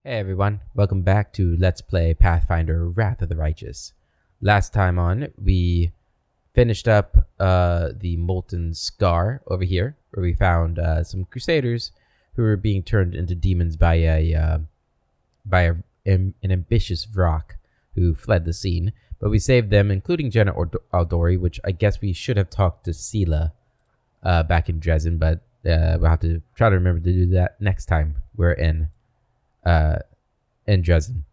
Hey everyone, welcome back to Let's Play Pathfinder Wrath of the Righteous. Last time on, we finished up the Molten Scar over here, where we found some Crusaders who were being turned into demons by an ambitious Vrock who fled the scene. But we saved them, including Jenna Aldori, which I guess we should have talked to Sela back in Dresden, but we'll have to try to remember to do that next time we're in Dresden.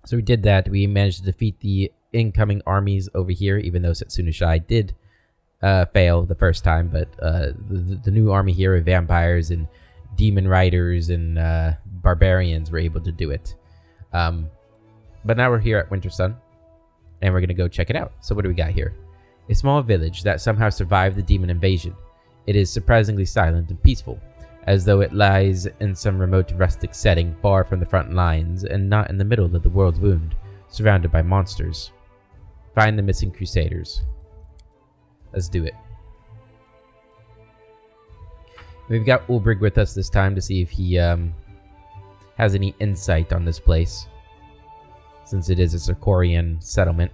So we did that. We managed to defeat the incoming armies over here, even though Setsuna Shai did fail the first time. But the new army here of vampires and demon riders and barbarians were able to do it. But now we're here at Wintersun, and we're going to go check it out. So what do we got here? A small village that somehow survived the demon invasion. It is surprisingly silent and peaceful, as though it lies in some remote rustic setting far from the front lines and not in the middle of the world's wound, surrounded by monsters. Find the missing Crusaders. Let's do it. We've got Ulbrig with us this time to see if he has any insight on this place, since it is a Sarkorian settlement.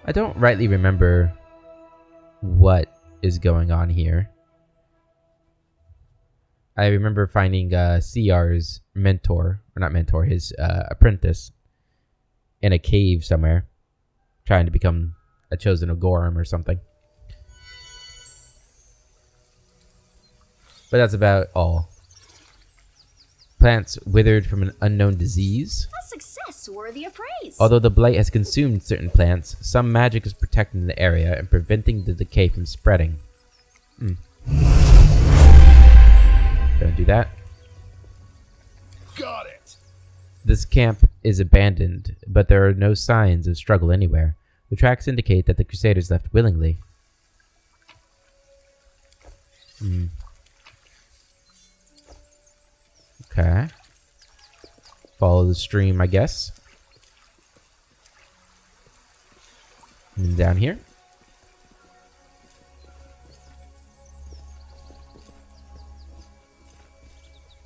I don't rightly remember what is going on here. I remember finding CR's mentor, or not mentor, his apprentice in a cave somewhere, trying to become a chosen Ogorum or something. But that's about all. Plants withered from an unknown disease. A success worthy of praise. Although the blight has consumed certain plants, some magic is protecting the area and preventing the decay from spreading. Don't do that. Got it. This camp is abandoned, but there are no signs of struggle anywhere. The tracks indicate that the Crusaders left willingly. Okay. Follow the stream, I guess. And down here.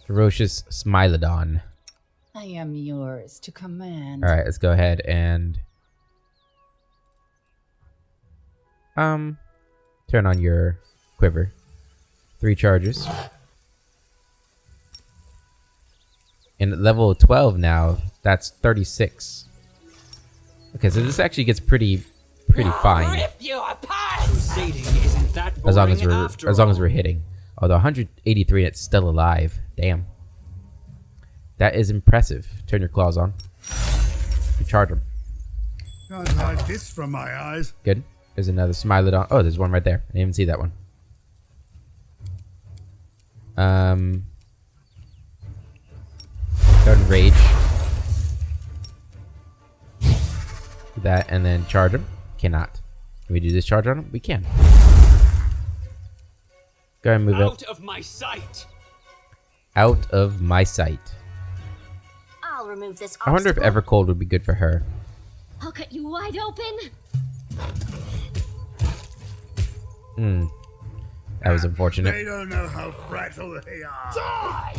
Ferocious Smilodon. I am yours to command. Alright, let's go ahead and turn on your quiver. 3 charges. And at level 12 now, that's 36. Okay, so this actually gets pretty fine. As long as we're hitting. Although 183 it's still alive. Damn. That is impressive. Turn your claws on. You charge them. Can't hide this from my eyes. Good. There's another Smilodon. Oh, there's one right there. I didn't even see that one. Go ahead and rage. Do that and then charge him. Cannot. Can we do this charge on him? We can. Go ahead and move up. Out of my sight. Out of my sight. I'll remove this I wonder if obstacle. Evercold would be good for her. I'll cut you wide open. That was unfortunate. They don't know how fragile they are. Die!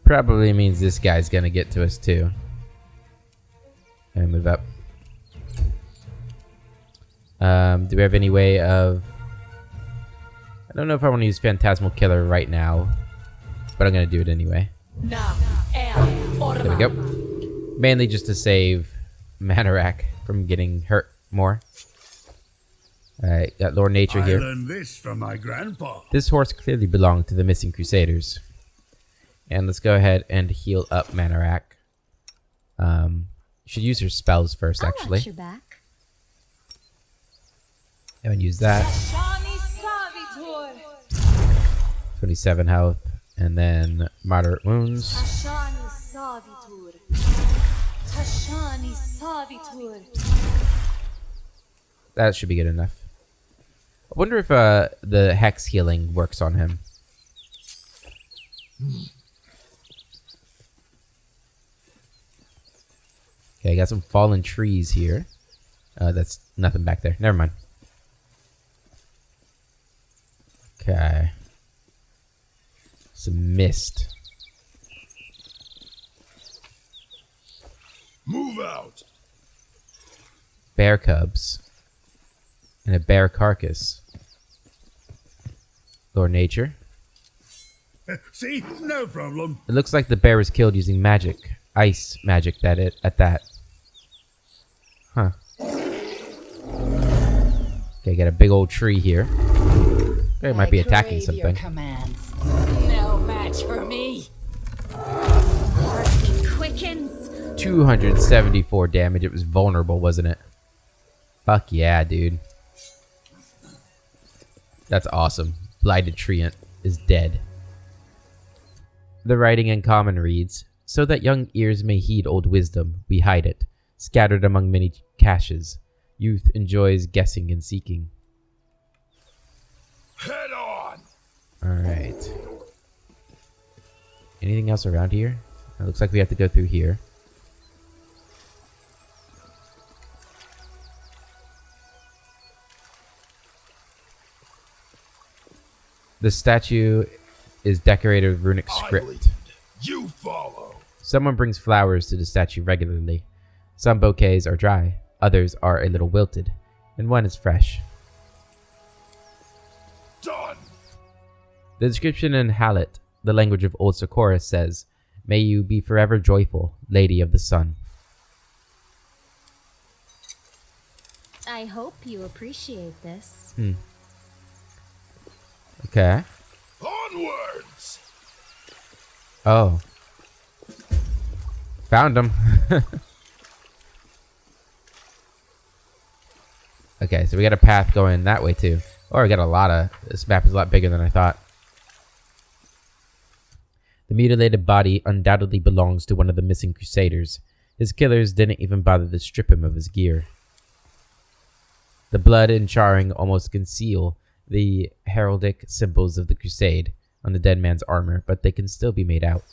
Probably means this guy's gonna get to us too. And move up. Do we have any way of... I don't know if I want to use Phantasmal Killer right now, but I'm gonna do it anyway. Now, There we go. Mainly just to save Manarak from getting hurt more. Alright, got Lord Nature I here. learned this from my grandpa. This horse clearly belonged to the missing Crusaders. And let's go ahead and heal up Manarak. Should use her spells first, I'll actually. watch your back. And use that. 27 health. And then moderate wounds. That should be good enough. I wonder if the Hex healing works on him. Okay, I got some fallen trees here. That's nothing back there. Never mind. Okay. Some mist. Move out. Bear cubs. And a bear carcass. Lord Nature. See? No problem. It looks like the bear was killed using magic. Ice magic at that. Huh. Okay, got a big old tree here. It might be attacking crave your something. commands. No match for me. Heartbeat quickens. 274 damage. It was vulnerable, wasn't it? Fuck yeah, dude. That's awesome. Blighted Treant is dead. The writing in common reads, "So that young ears may heed old wisdom, we hide it, scattered among many caches. Youth enjoys guessing and seeking." Head on. Alright. Anything else around here? It looks like we have to go through here. The statue is decorated with runic I script. lead. You follow. Someone brings flowers to the statue regularly. Some bouquets are dry, others are a little wilted, and one is fresh. Done. The description in Hallett, the language of Old Socorus, says, "May you be forever joyful, Lady of the Sun." I hope you appreciate this. Okay. Onwards. Oh. Found him. Okay, so we got a path going that way too. Or we got a lot of... This map is a lot bigger than I thought. The mutilated body undoubtedly belongs to one of the missing crusaders. His killers didn't even bother to strip him of his gear. The blood and charring almost conceal the heraldic symbols of the crusade on the dead man's armor, but they can still be made out.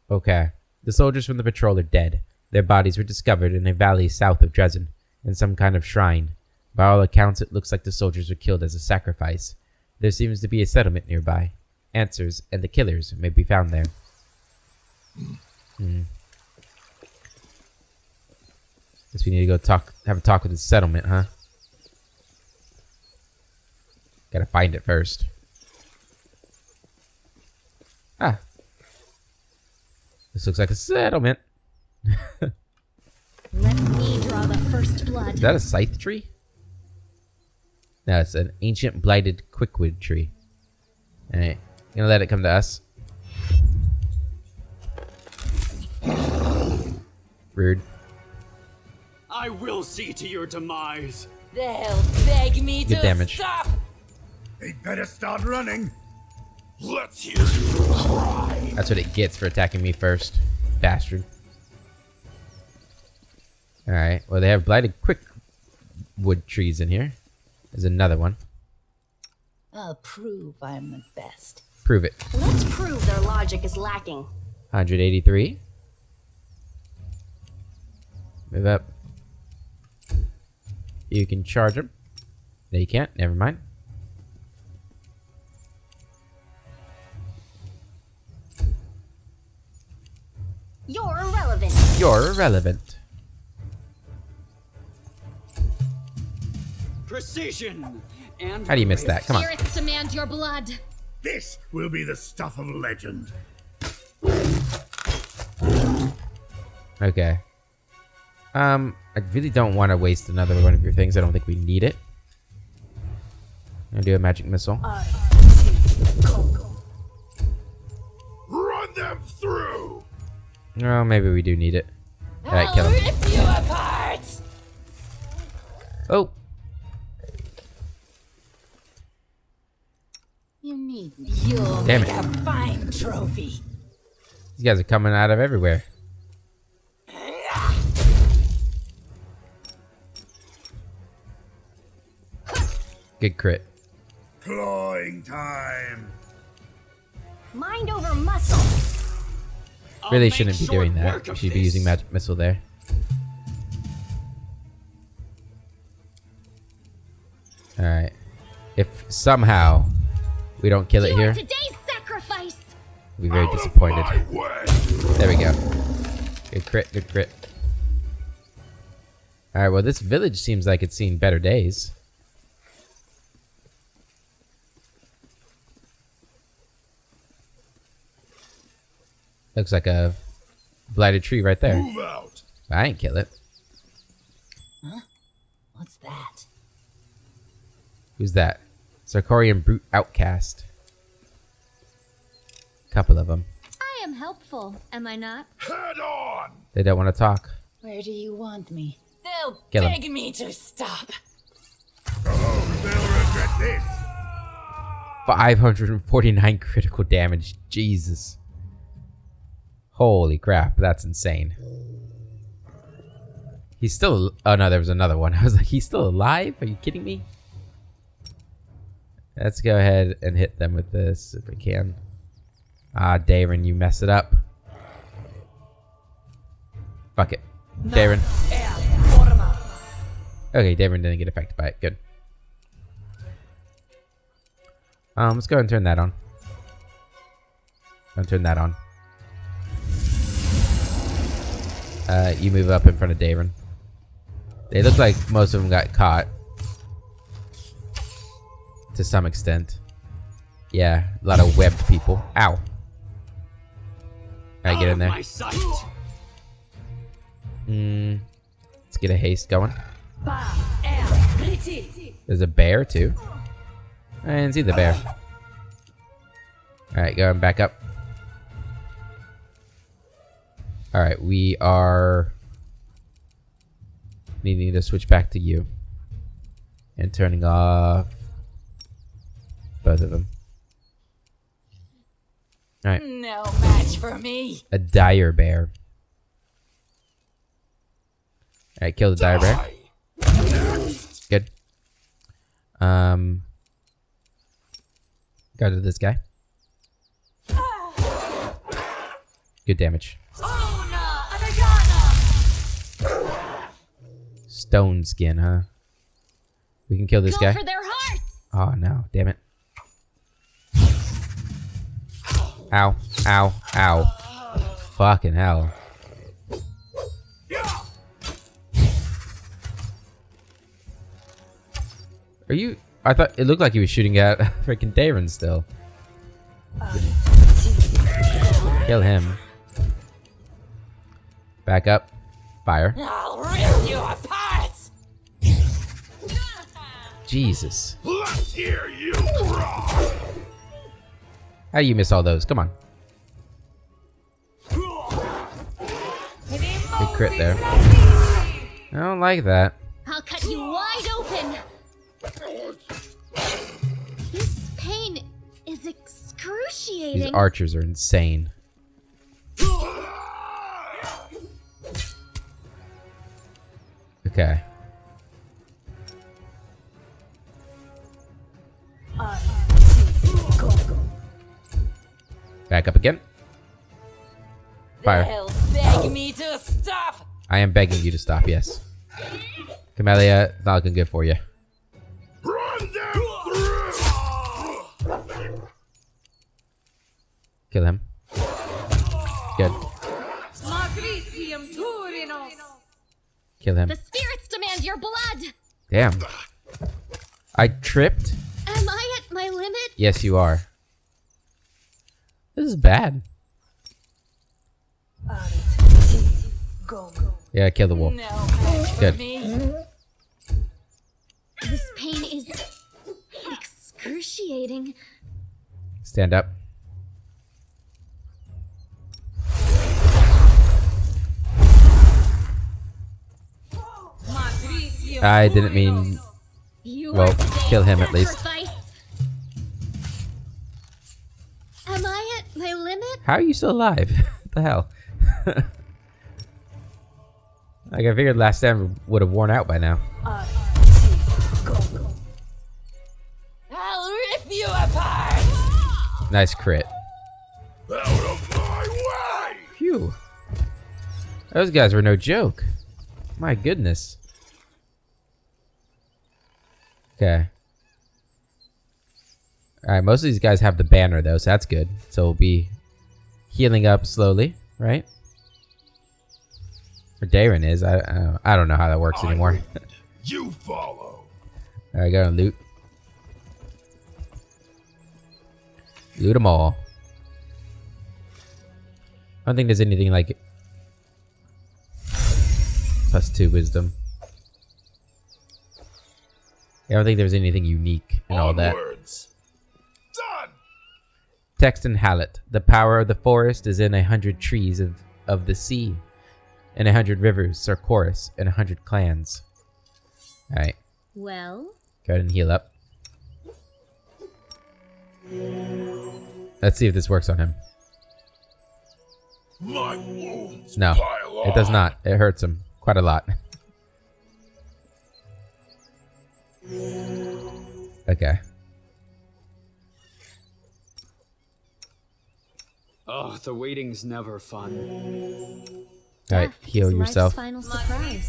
Okay. The soldiers from the patrol are dead. Their bodies were discovered in a valley south of Dresden, in some kind of shrine. By all accounts, it looks like the soldiers were killed as a sacrifice. There seems to be a settlement nearby. Answers and the killers may be found there. Guess we need to go have a talk with the settlement, huh? Gotta find it first. Ah. This looks like a settlement. Let me draw the first blood. Is that a scythe tree? No, it's an ancient blighted quickwood tree. Alright, gonna let it come to us. Rude. I will see to your demise. They'll beg me Good to damage. stop. They'd better start running. Let's hear you cry. That's what it gets for attacking me first. Bastard. Alright, well they have blighted quickwood trees in here. There's another one. I'll prove I'm the best. Prove it. Let's prove their logic is lacking. 183. Move up. You can charge him. No, you can't. Never mind. You're irrelevant. You're irrelevant. Precision and How do you miss that? Come on. Spirits demand your blood. This will be the stuff of legend. Okay. I really don't want to waste another one of your things. I don't think we need it. I'm gonna do a magic missile. Run them through. Oh, maybe we do need it. Alright, kill I'll him. rip you apart. Oh, You need me. You'll Damn make it. a fine trophy. these guys are coming out of everywhere. Good crit. Clawing time. Mind over muscle. I'll Really make shouldn't be short doing that. work We of should be this. using magic missile there. Alright. If somehow we don't kill it You here, are today's sacrifice. we'll be very disappointed. There we go. Good crit, good crit. Alright, well this village seems like it's seen better days. Looks like a blighted tree right there. Move out. I ain't kill it. What's that? Who's that? Sarkorian brute outcast. Couple of them. I am helpful, am I not? Head on. They don't want to talk. Where do you want me? They'll Kill him. beg me to stop. Oh, they'll regret this. 549 critical damage. Jesus. Holy crap, that's insane. He's still... Oh no, there was another one. I was like, he's still alive? Are you kidding me? Let's go ahead and hit them with this if we can. Ah, Darren, you mess it up. Fuck it. Darren. Okay, Darren didn't get affected by it. Good. Let's go ahead and turn that on. I'll turn that on. You move up in front of Darren. They look like most of them got caught. To some extent. Yeah, a lot of webbed people. Ow. Alright, get in there. My sight. Let's get a haste going. There's a bear too. I didn't see the bear. Alright, going back up. Alright, we are needing to switch back to you. And turning off both of them. Alright. No match for me. A dire bear. Alright, kill the dire bear. Good. Go to this guy. Good damage. Stone skin, huh? We can kill this Go guy. for their hearts. Oh no, damn it. Ow, ow, ow. Fucking hell. Are you... I thought it looked like he was shooting at freaking Darren still. Kill him. Back up. Fire. I'll rip you apart. Jesus. Let's hear you cry. How do you miss all those? Come on. Big crit there. I don't like that. I'll cut you wide open. This pain is excruciating. These archers are insane. Okay. Back up again. Fire. They'll beg me to stop. I am begging you to stop, yes. Camellia, not looking good for you. Run them through. Kill him. Good. Kill him. The spirits demand your blood. Damn. I tripped? Am I at my limit? Yes, you are. This is bad. Yeah, kill the wolf. No match for Good. me. This pain is excruciating. Stand up. I didn't mean... You Well, are today's kill him at least. sacrifice. Am I at my limit? How are you still alive? What the hell? Like, I figured last time would have worn out by now. I'll rip you apart. Nice crit. Out of my way. Phew. Those guys were no joke. My goodness. Okay. Alright, most of these guys have the banner though, so that's good. So we'll be healing up slowly, right? Or Darren is. I don't know how that works anymore. You follow. Alright, go and loot. Loot them all. I don't think there's anything like +2 wisdom. I don't think there's anything unique in all that. Onwards. Done. Text and Hallett. The power of the forest is in 100 trees of the sea, in 100 rivers, Sarkoris, and 100 clans. Alright, Well, go ahead and heal up. Let's see if this works on him. My wounds No, pile it does on. not. It hurts him quite a lot. Okay. Oh, the waiting's never fun. Alright, death heal is yourself. Life's final surprise.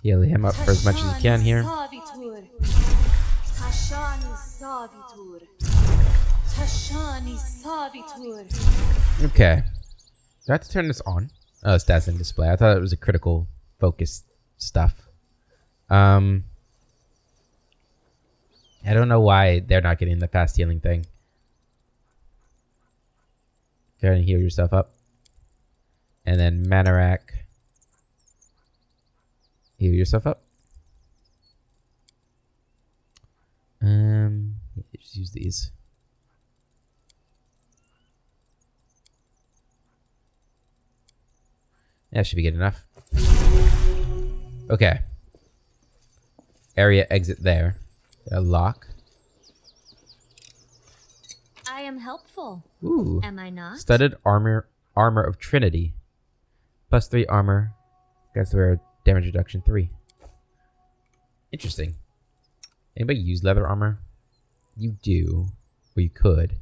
Heal him up for as much as you can here. Okay. Do I have to turn this on? Oh, stats and display. I thought it was a critical focus stuff. I don't know why they're not getting the fast healing thing. Go ahead and heal yourself up. And then Manarak. Heal yourself up. Just use these. That should be good enough. Okay. Area exit there. A lock. I am helpful. Ooh. Am I not? Studded armor of Trinity. +3 armor. Guess we're damage reduction 3. Interesting. Anybody use leather armor? You do. Or you could.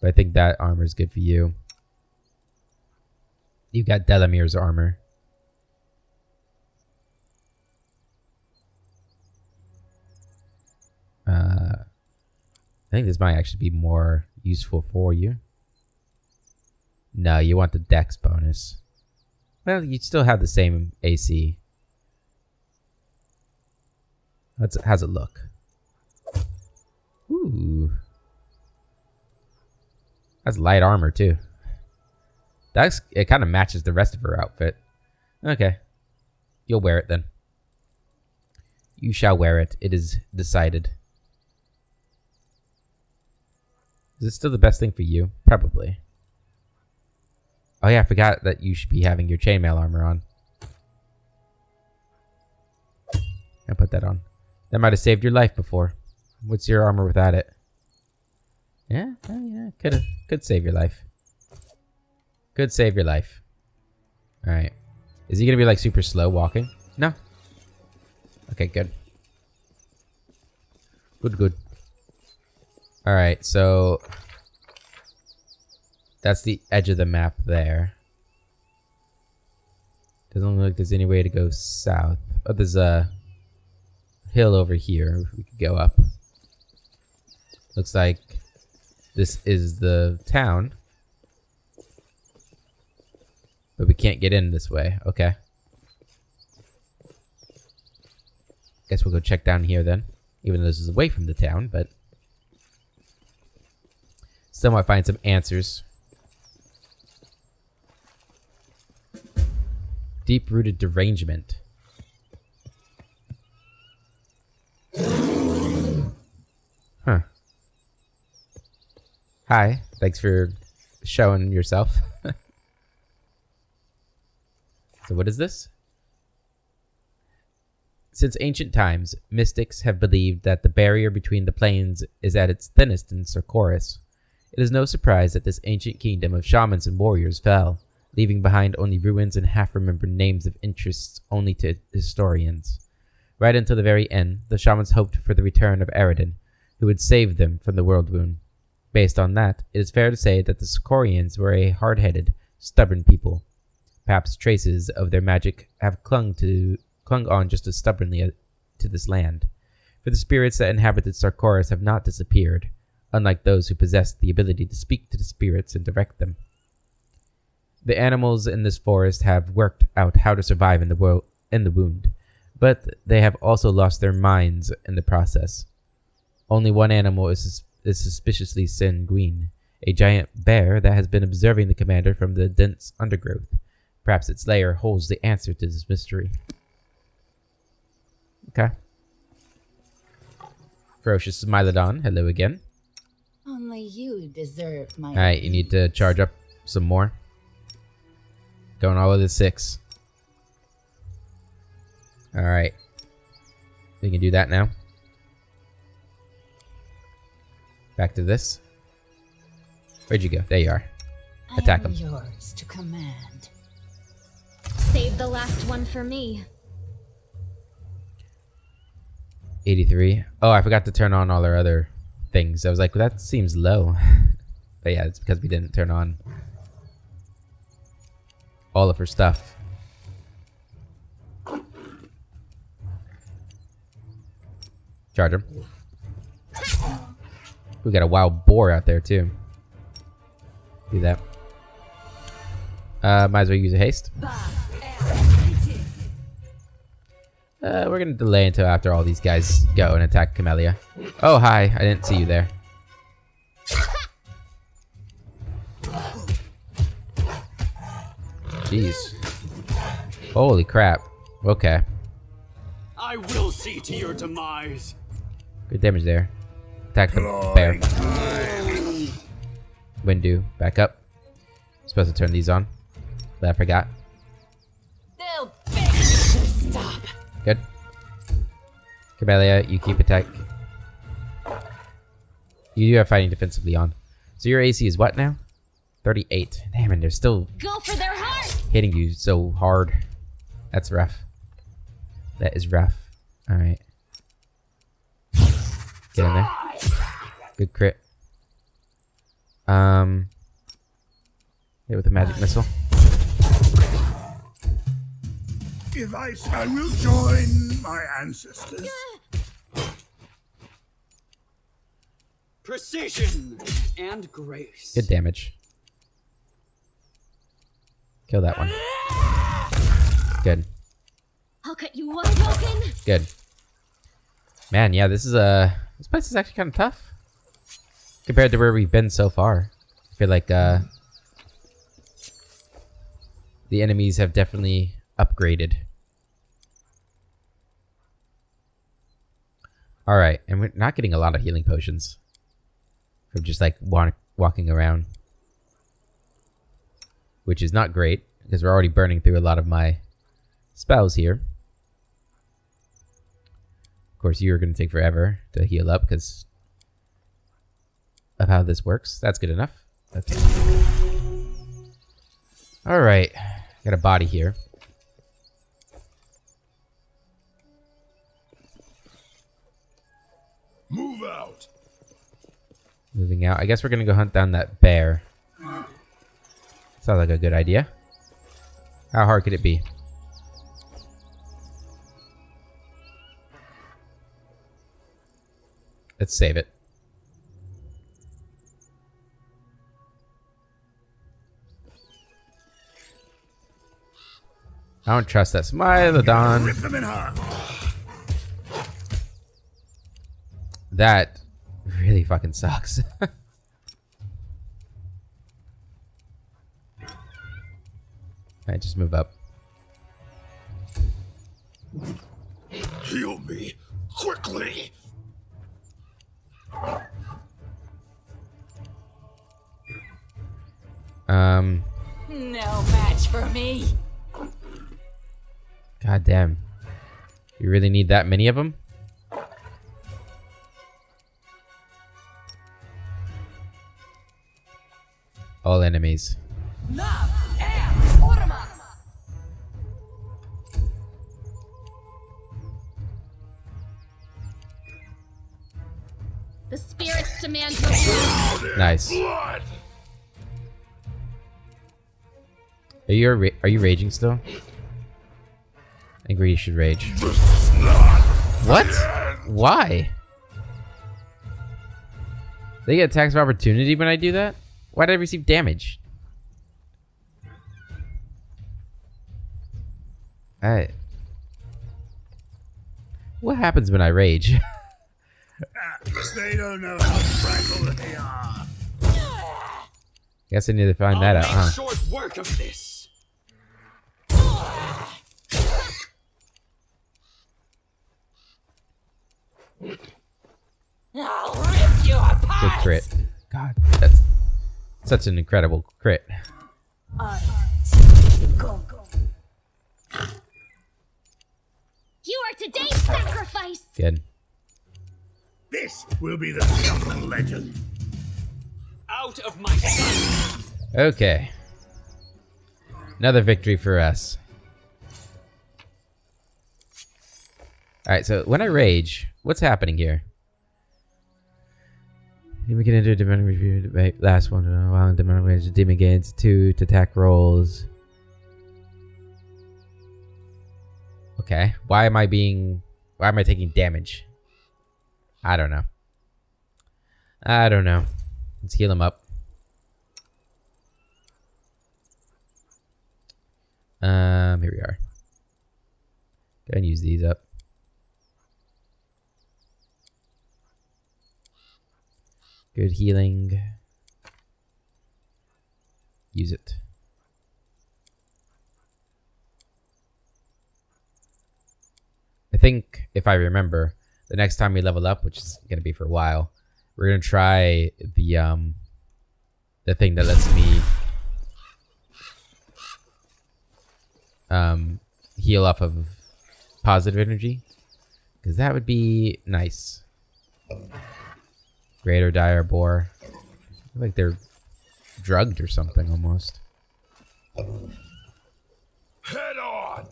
But I think that armor is good for you. You got Delamir's armor. I think this might actually be more useful for you. No, you want the dex bonus. Well, you still have the same AC. How's it look? Ooh. That's light armor too. It kind of matches the rest of her outfit. Okay. You'll wear it then. You shall wear it. It is decided. Is it still the best thing for you? Probably. Oh yeah, I forgot that you should be having your chainmail armor on. I'll put that on. That might have saved your life before. What's your armor without it? Yeah, yeah, could save your life. Could save your life. Alright. Is he gonna be like super slow walking? No. Okay, good. Good. Alright, so that's the edge of the map there. Doesn't look like there's any way to go south. Oh, there's a hill over here we could go up. Looks like this is the town. But we can't get in this way. Okay. Guess we'll go check down here then. Even though this is away from the town, but still might find some answers. Deep-rooted derangement. Huh. Hi. Thanks for showing yourself. So what is this? Since ancient times, mystics have believed that the barrier between the planes is at its thinnest in Sarkoris. It is no surprise that this ancient kingdom of shamans and warriors fell, leaving behind only ruins and half-remembered names of interest only to historians. Right until the very end, the shamans hoped for the return of Eridan, who would save them from the world wound. Based on that, it is fair to say that the Sarkorians were a hard-headed, stubborn people. Perhaps traces of their magic have clung on just as stubbornly to this land. For the spirits that inhabited Sarkoris have not disappeared, unlike those who possessed the ability to speak to the spirits and direct them. The animals in this forest have worked out how to survive in the wound, but they have also lost their minds in the process. Only one animal is suspiciously sanguine, a giant bear that has been observing the commander from the dense undergrowth. Perhaps its lair holds the answer to this mystery. Okay. Ferocious Mylodon, hello again. Only you deserve my. Alright, you need to charge up some more. Going all the way to 6. Alright. We can do that now. Back to this. Where'd you go? There you are. Attack him. Yours to command. Save the last one for me. 83. Oh, I forgot to turn on all our other things. I was like, well, that seems low. But yeah, it's because we didn't turn on all of her stuff. Charge him. We got a wild boar out there too. Do that. Might as well use a haste. We're gonna delay until after all these guys go and attack Camellia. Oh, hi. I didn't see you there. Jeez. Holy crap. Okay. I will see to your demise. Good damage there. Attack the bear. Windu, back up. Supposed to turn these on, but I forgot. They'll beg you to stop. Good. Camellia, you keep attack. You do have fighting defensively on. So your AC is what now? 38. Damn, and they're still Go for their hearts! hitting you so hard. That's rough. That is rough. Alright. Get in there. Good crit. Hit with a magic missile. If I will join my ancestors. Precision and grace. Good damage. Kill that one. Good. I'll cut you wide open! Good. Man, yeah, this place is actually kind of tough compared to where we've been so far. I feel like the enemies have definitely upgraded. All right, and we're not getting a lot of healing potions from just like walking around, which is not great because we're already burning through a lot of my spells here. Of course, you're going to take forever to heal up because of how this works. That's good enough. Okay. All right, got a body here. Move out. Moving out. I guess we're going to go hunt down that bear. Sounds like a good idea. How hard could it be? Let's save it. I don't trust that Smilodon. Rip them in half. That really fucking sucks. Alright, just move up. Heal me quickly. No match for me. God damn. You really need that many of them? All enemies. The spirits demand your blood. Nice. Blood. Are you raging still? I think you should rage. What? Why? They get attacks of opportunity when I do that? Why did I receive damage? What happens when I rage? They don't know how fragile they are. Guess I need to find that out, huh? Short work of this. I'll rip you apart. Good crit. God, that's such an incredible crit. Go. You are today's sacrifice! Good. This will be the scuffle legend. Out of my sight. Okay. Another victory for us. Alright, so when I rage, what's happening here? We can enter a demon review debate. Last one. While in demon rage, the demon gains 2 to attack rolls. Okay. Why am I taking damage? I don't know. Let's heal him up. Here we are. Go ahead and use these up. Good healing. Use it. I think, if I remember, the next time we level up, which is going to be for a while, we're going to try the thing that lets me heal off of positive energy, because that would be nice. Greater Dire Boar. I feel like they're drugged or something almost. Head on.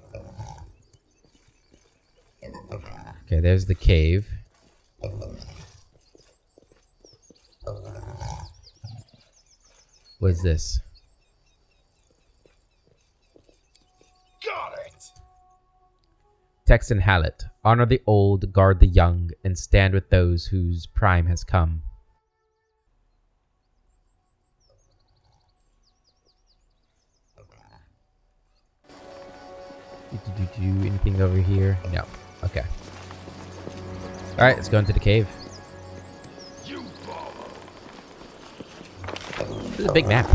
Okay, there's the cave. What is this? Got it. Text and Hallett. Honor the old, guard the young, and stand with those whose prime has come. Do anything over here? No. Okay. Alright, let's go into the cave. You follow. This is a big map.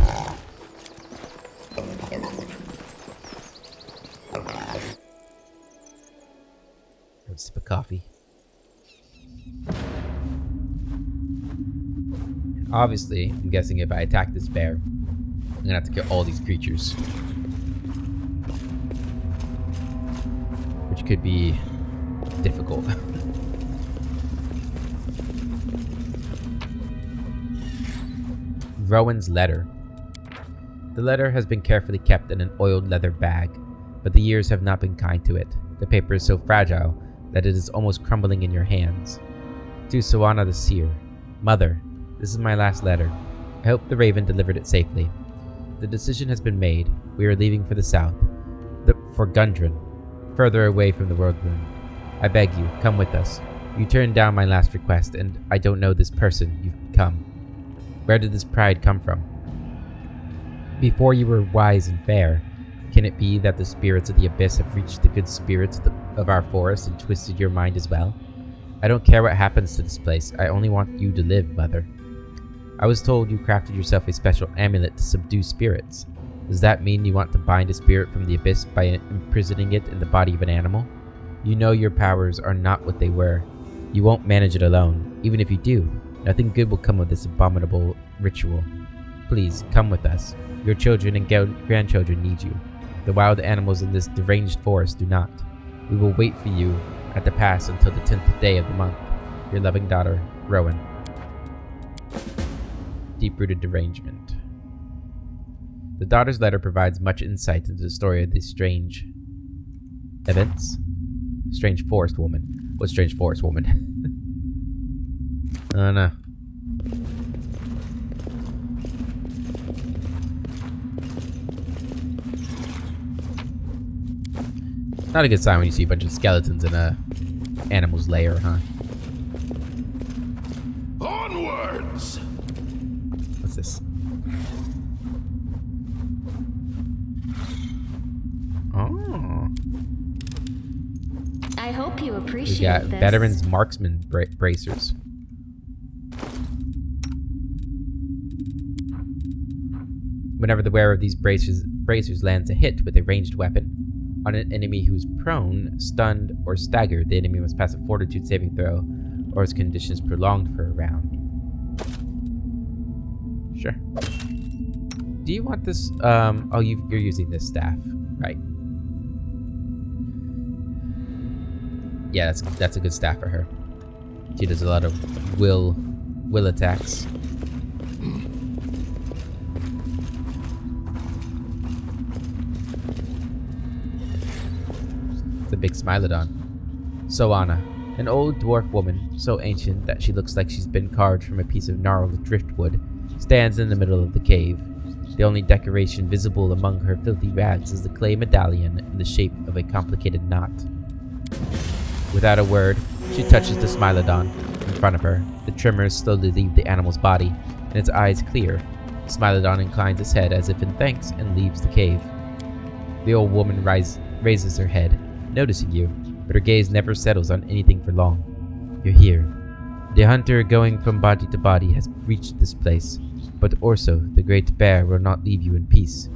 Let's sip of coffee. Obviously, I'm guessing if I attack this bear, I'm gonna have to kill all these creatures. Which could be difficult. Rowan's letter. The letter has been carefully kept in an oiled leather bag, but the years have not been kind to it. The paper is so fragile that it is almost crumbling in your hands. To Sawana the Seer. Mother, this is my last letter. I hope the Raven delivered it safely. The decision has been made. We are leaving for the south. For Gundren. Further away from the Worldwound. I beg you, come with us. You turned down my last request, and I don't know this person you've become. Where did this pride come from? Before you were wise and fair, can it be that the spirits of the Abyss have reached the good spirits of our forest and twisted your mind as well? I don't care what happens to this place. I only want you to live, Mother. I was told you crafted yourself a special amulet to subdue spirits. Does that mean you want to bind a spirit from the Abyss by imprisoning it in the body of an animal? You know your powers are not what they were. You won't manage it alone. Even if you do, nothing good will come of this abominable ritual. Please, come with us. Your children and grandchildren need you. The wild animals in this deranged forest do not. We will wait for you at the pass until the 10th day of the month. Your loving daughter, Rowan. Deep-rooted derangement. The daughter's letter provides much insight into the story of these strange events. Strange forest woman. What strange forest woman? Oh no. Not a good sign when you see a bunch of skeletons in a animal's lair, huh? Onwards! What's this? Oh. I hope you We appreciate got this. Veterans Marksman Bracers. Whenever the wearer of these bracers lands a hit with a ranged weapon on an enemy who's prone, stunned, or staggered, the enemy must pass a fortitude saving throw, or its condition is prolonged for a round. Sure. Do you want this? Oh, you're using this staff, right? Yeah, that's a good staff for her. She does a lot of will attacks. The big Smilodon. Soana, an old dwarf woman, so ancient that she looks like she's been carved from a piece of gnarled driftwood, stands in the middle of the cave. The only decoration visible among her filthy rags is the clay medallion in the shape of a complicated knot. Without a word, she touches the Smilodon in front of her. The tremors slowly leave the animal's body, and its eyes clear. The Smilodon inclines its head as if in thanks and leaves the cave. The old woman raises her head, noticing you, but her gaze never settles on anything for long. You're here. The hunter going from body to body has reached this place, but Orso, the great bear, will not leave you in peace.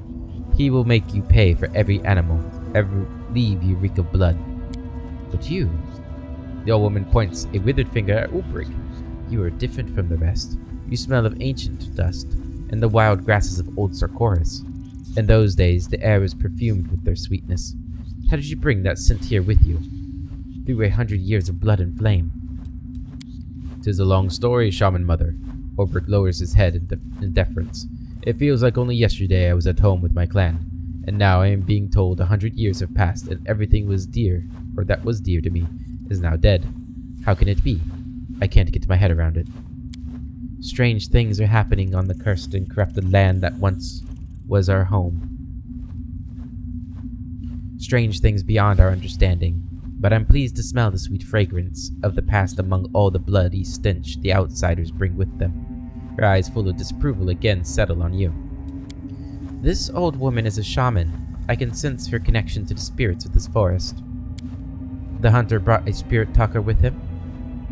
He will make you pay for every animal, every leave you reek of blood. But you... The old woman points a withered finger at Ulbrich. You are different from the rest. You smell of ancient dust, and the wild grasses of old Sarkoris. In those days, the air was perfumed with their sweetness. How did you bring that scent here with you? Through 100 years of blood and flame. 'Tis a long story, Shaman Mother. Ulbrich lowers his head in deference. It feels like only yesterday I was at home with my clan, and now I am being told 100 years have passed and everything was dear, or that was dear to me, is now dead. How can it be? I can't get my head around it. Strange things are happening on the cursed and corrupted land that once was our home. Strange things beyond our understanding, but I'm pleased to smell the sweet fragrance of the past among all the bloody stench the outsiders bring with them. Her eyes full of disapproval again settle on you. This old woman is a shaman. I can sense her connection to the spirits of this forest. The hunter brought a spirit talker with him.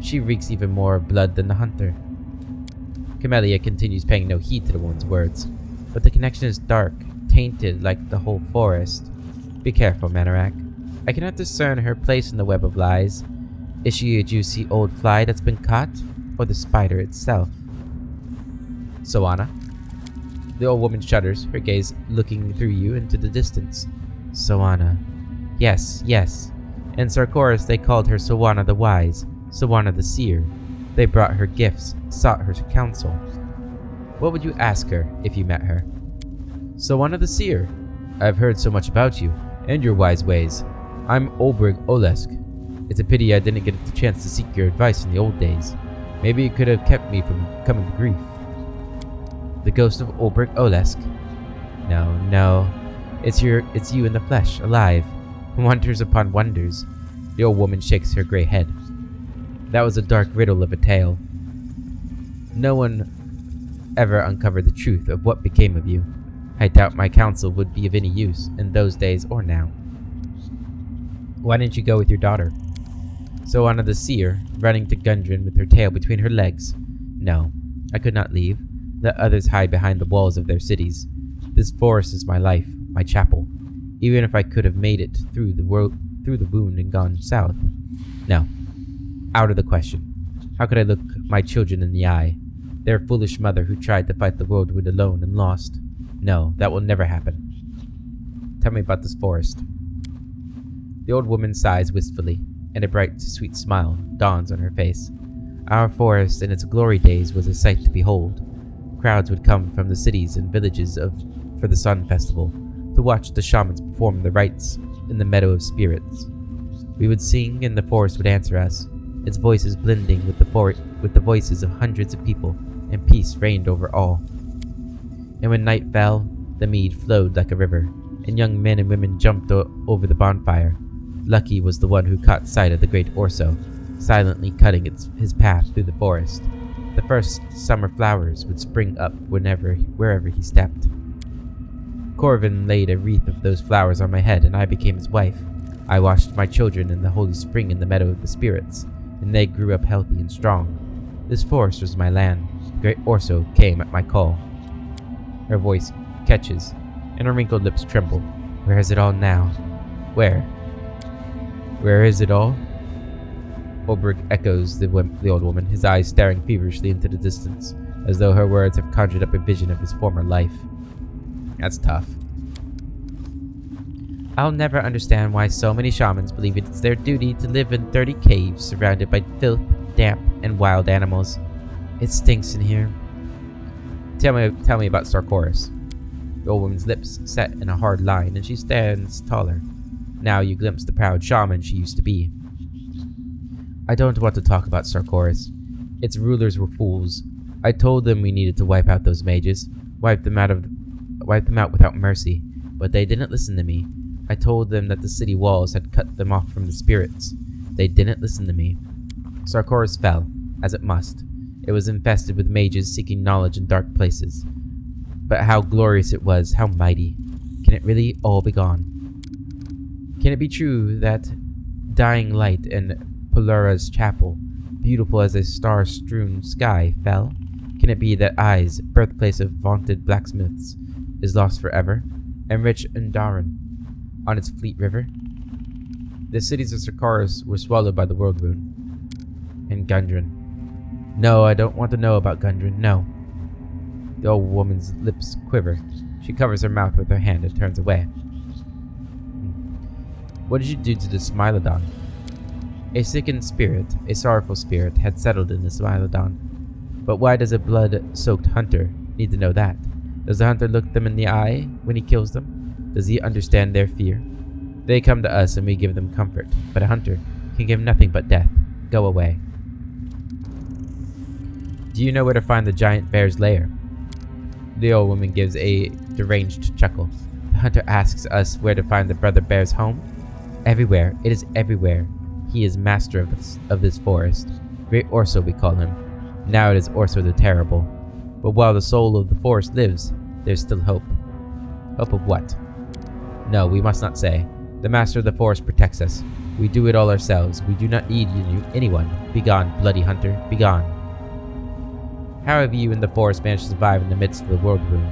She reeks even more of blood than the hunter. Camellia continues paying no heed to the woman's words, but the connection is dark, tainted like the whole forest. Be careful, Manorak. I cannot discern her place in the web of lies. Is she a juicy old fly that's been caught, or the spider itself? Soana. The old woman shudders, her gaze looking through you into the distance. Soana. Yes, yes. In Sarkoris they called her Soana the Wise, Soana the Seer. They brought her gifts, sought her counsel. What would you ask her if you met her? Soana the Seer. I've heard so much about you, and your wise ways. I'm Ulbrich Olesk. It's a pity I didn't get the chance to seek your advice in the old days. Maybe it could have kept me from coming to grief. The ghost of Ulbrich Olesk. No. It's you in the flesh, alive. Wonders upon wonders. The old woman shakes her gray head. That was a dark riddle of a tale. No one ever uncovered the truth of what became of you. I doubt my counsel would be of any use in those days or now. Why didn't you go with your daughter? Soana the Seer, running to Gundren with her tail between her legs. No, I could not leave. Let others hide behind the walls of their cities. This forest is my life, my chapel. Even if I could have made it through the wound and gone south. No, out of the question. How could I look my children in the eye? Their foolish mother who tried to fight the whirlwind alone and lost. No, that will never happen. Tell me about this forest. The old woman sighs wistfully, and a bright, sweet smile dawns on her face. Our forest in its glory days was a sight to behold. Crowds would come from the cities and villages for the Sun Festival to watch the shamans perform the rites in the Meadow of Spirits. We would sing, and the forest would answer us, its voices blending with the voices of hundreds of people, and peace reigned over all. And when night fell, the mead flowed like a river, and young men and women jumped over the bonfire. Lucky was the one who caught sight of the great Orso, silently cutting his path through the forest. The first summer flowers would spring up wherever he stepped. Corvin laid a wreath of those flowers on my head, and I became his wife. I washed my children in the holy spring in the meadow of the spirits, and they grew up healthy and strong. This forest was my land. The great Orso came at my call. Her voice catches, and her wrinkled lips tremble. Where is it all now? Where? Where is it all? Ulbrich echoes the old woman, his eyes staring feverishly into the distance, as though her words have conjured up a vision of his former life. That's tough. I'll never understand why so many shamans believe it's their duty to live in dirty caves surrounded by filth, damp, and wild animals. It stinks in here. Tell me about Sarkoris. The old woman's lips set in a hard line, and she stands taller. Now you glimpse the proud shaman she used to be. I don't want to talk about Sarkoris. Its rulers were fools. I told them we needed to wipe out those mages, wipe them out without mercy, but they didn't listen to me. I told them that the city walls had cut them off from the spirits. They didn't listen to me. Sarkoris fell, as it must. It was infested with mages seeking knowledge in dark places. But how glorious it was, how mighty. Can it really all be gone? Can it be true that dying light in Polara's chapel, beautiful as a star-strewn sky, fell? Can it be that Aiz, birthplace of vaunted blacksmiths, is lost forever, and rich Undaran on its fleet river? The cities of Sarkoris were swallowed by the world rune. And Gundren. No, I don't want to know about Gundren, no. The old woman's lips quiver. She covers her mouth with her hand and turns away. What did you do to the Smilodon? A sickened spirit, a sorrowful spirit, had settled in the Smilodon. But why does a blood-soaked hunter need to know that? Does the hunter look them in the eye when he kills them? Does he understand their fear? They come to us and we give them comfort, but a hunter can give nothing but death. Go away. Do you know where to find the giant bear's lair? The old woman gives a deranged chuckle. The hunter asks us where to find the brother bear's home. Everywhere. It is everywhere. He is master of this forest. Great Orso we call him. Now it is Orso the Terrible. But while the soul of the forest lives, there's still hope. Hope of what? No, we must not say. The master of the forest protects us. We do it all ourselves. We do not need anyone. Begone, bloody hunter. Begone. How have you in the forest managed to survive in the midst of the world rune?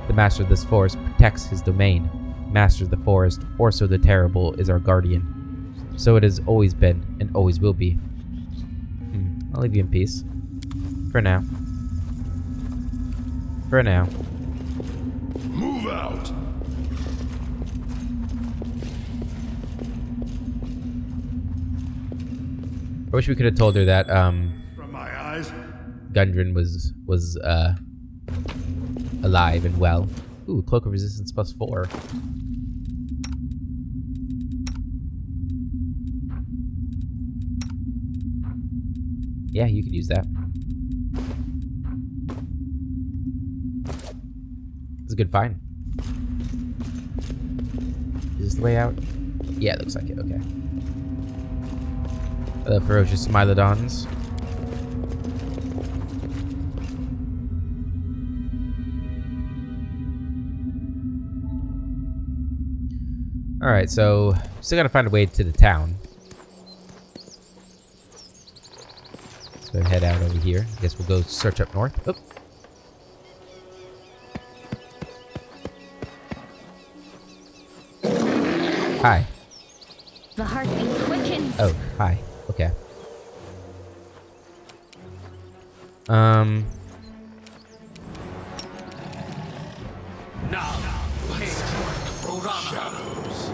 The master of this forest protects his domain. Master of the forest, Orso the Terrible, is our guardian. So it has always been, and always will be. I'll leave you in peace. For now. For now. Move out! I wish we could have told her that, From my eyes, Gundren was alive and well. Ooh, cloak of resistance +4. Yeah, you could use that. It's a good find. Is this the way out? Yeah, it looks like it. Okay. The ferocious Smilodons. Alright, so still gotta find a way to the town. So head out over here. I guess we'll go search up north. Oop. Hi. The heartbeat quickens. Oh, hi. Okay. Now, shadows.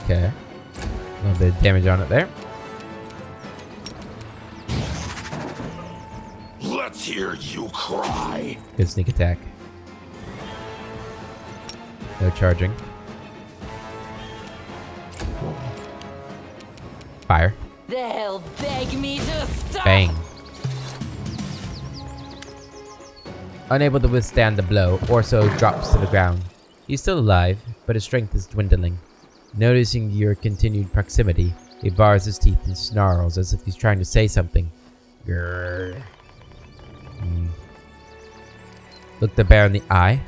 Okay. A little bit of damage on it there. Let's hear you cry. Good sneak attack. No charging. Fire. They'll beg me to stop. Bang. Unable to withstand the blow, Orso drops to the ground. He's still alive, but his strength is dwindling. Noticing your continued proximity, he bars his teeth and snarls as if he's trying to say something. Grrr. Look the bear in the eye.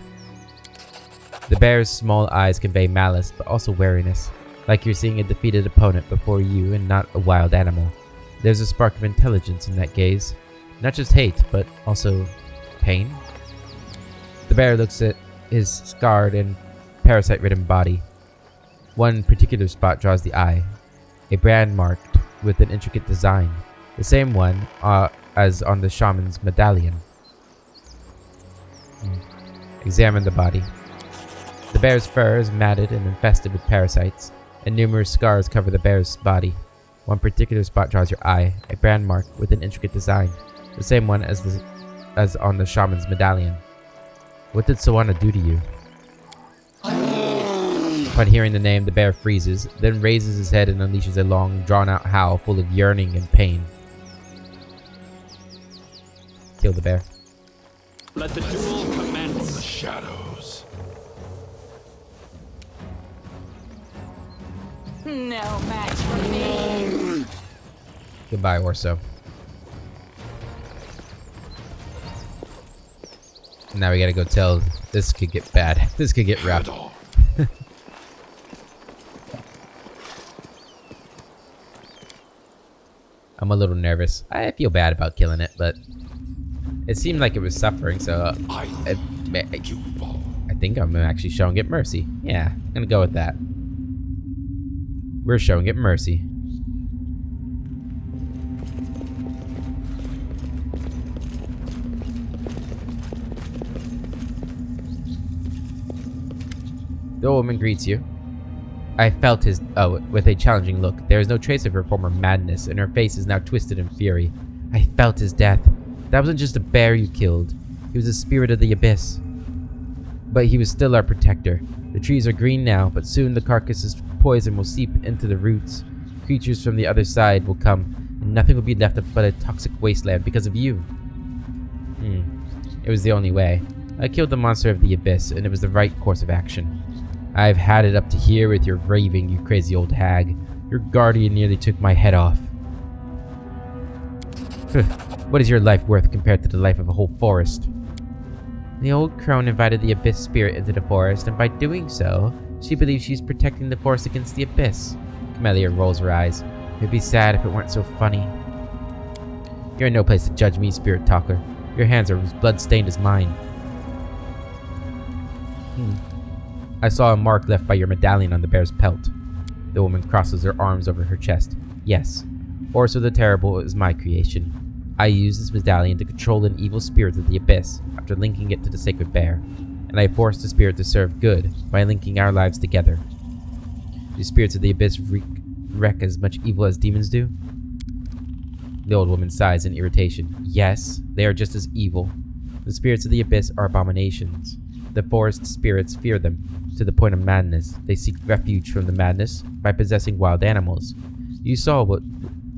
The bear's small eyes convey malice, but also wariness, like you're seeing a defeated opponent before you and not a wild animal. There's a spark of intelligence in that gaze. Not just hate, but also pain. The bear looks at his scarred and parasite-ridden body. One particular spot draws the eye, a brand marked with an intricate design, the same one as on the shaman's medallion. Examine the body. The bear's fur is matted and infested with parasites, and numerous scars cover the bear's body. One particular spot draws your eye, a brand mark with an intricate design, the same one as on the shaman's medallion. What did Sawana do to you? Upon hearing the name, the bear freezes, then raises his head and unleashes a long, drawn-out howl full of yearning and pain. Kill the bear. Let the duel commence. The shadows. No match for me. Goodbye, Orso. Now we gotta go tell. This could get bad. This could get rough. I'm a little nervous. I feel bad about killing it, but it seemed like it was suffering, so I think I'm actually showing it mercy. Yeah, I'm gonna go with that. We're showing it mercy. The old woman greets you. I felt his... with a challenging look. There is no trace of her former madness, and her face is now twisted in fury. I felt his death. That wasn't just a bear you killed. He was a spirit of the abyss. But he was still our protector. The trees are green now, but soon the carcass's poison will seep into the roots. Creatures from the other side will come, and nothing will be left but a toxic wasteland because of you. It was the only way. I killed the monster of the abyss, and it was the right course of action. I've had it up to here with your raving, you crazy old hag. Your guardian nearly took my head off. What is your life worth compared to the life of a whole forest? The old crone invited the abyss spirit into the forest, and by doing so, she believes she's protecting the forest against the abyss. Camellia rolls her eyes. It'd be sad if it weren't so funny. You're in no place to judge me, spirit talker. Your hands are as blood-stained as mine. I saw a mark left by your medallion on the bear's pelt. The woman crosses her arms over her chest. Yes, Orso the Terrible is my creation. I used this medallion to control an evil spirit of the abyss after linking it to the sacred bear, and I forced the spirit to serve good by linking our lives together. Do spirits of the abyss wreak as much evil as demons do? The old woman sighs in irritation. Yes, they are just as evil. The spirits of the abyss are abominations. The forest spirits fear them, to the point of madness. They seek refuge from the madness by possessing wild animals. You saw what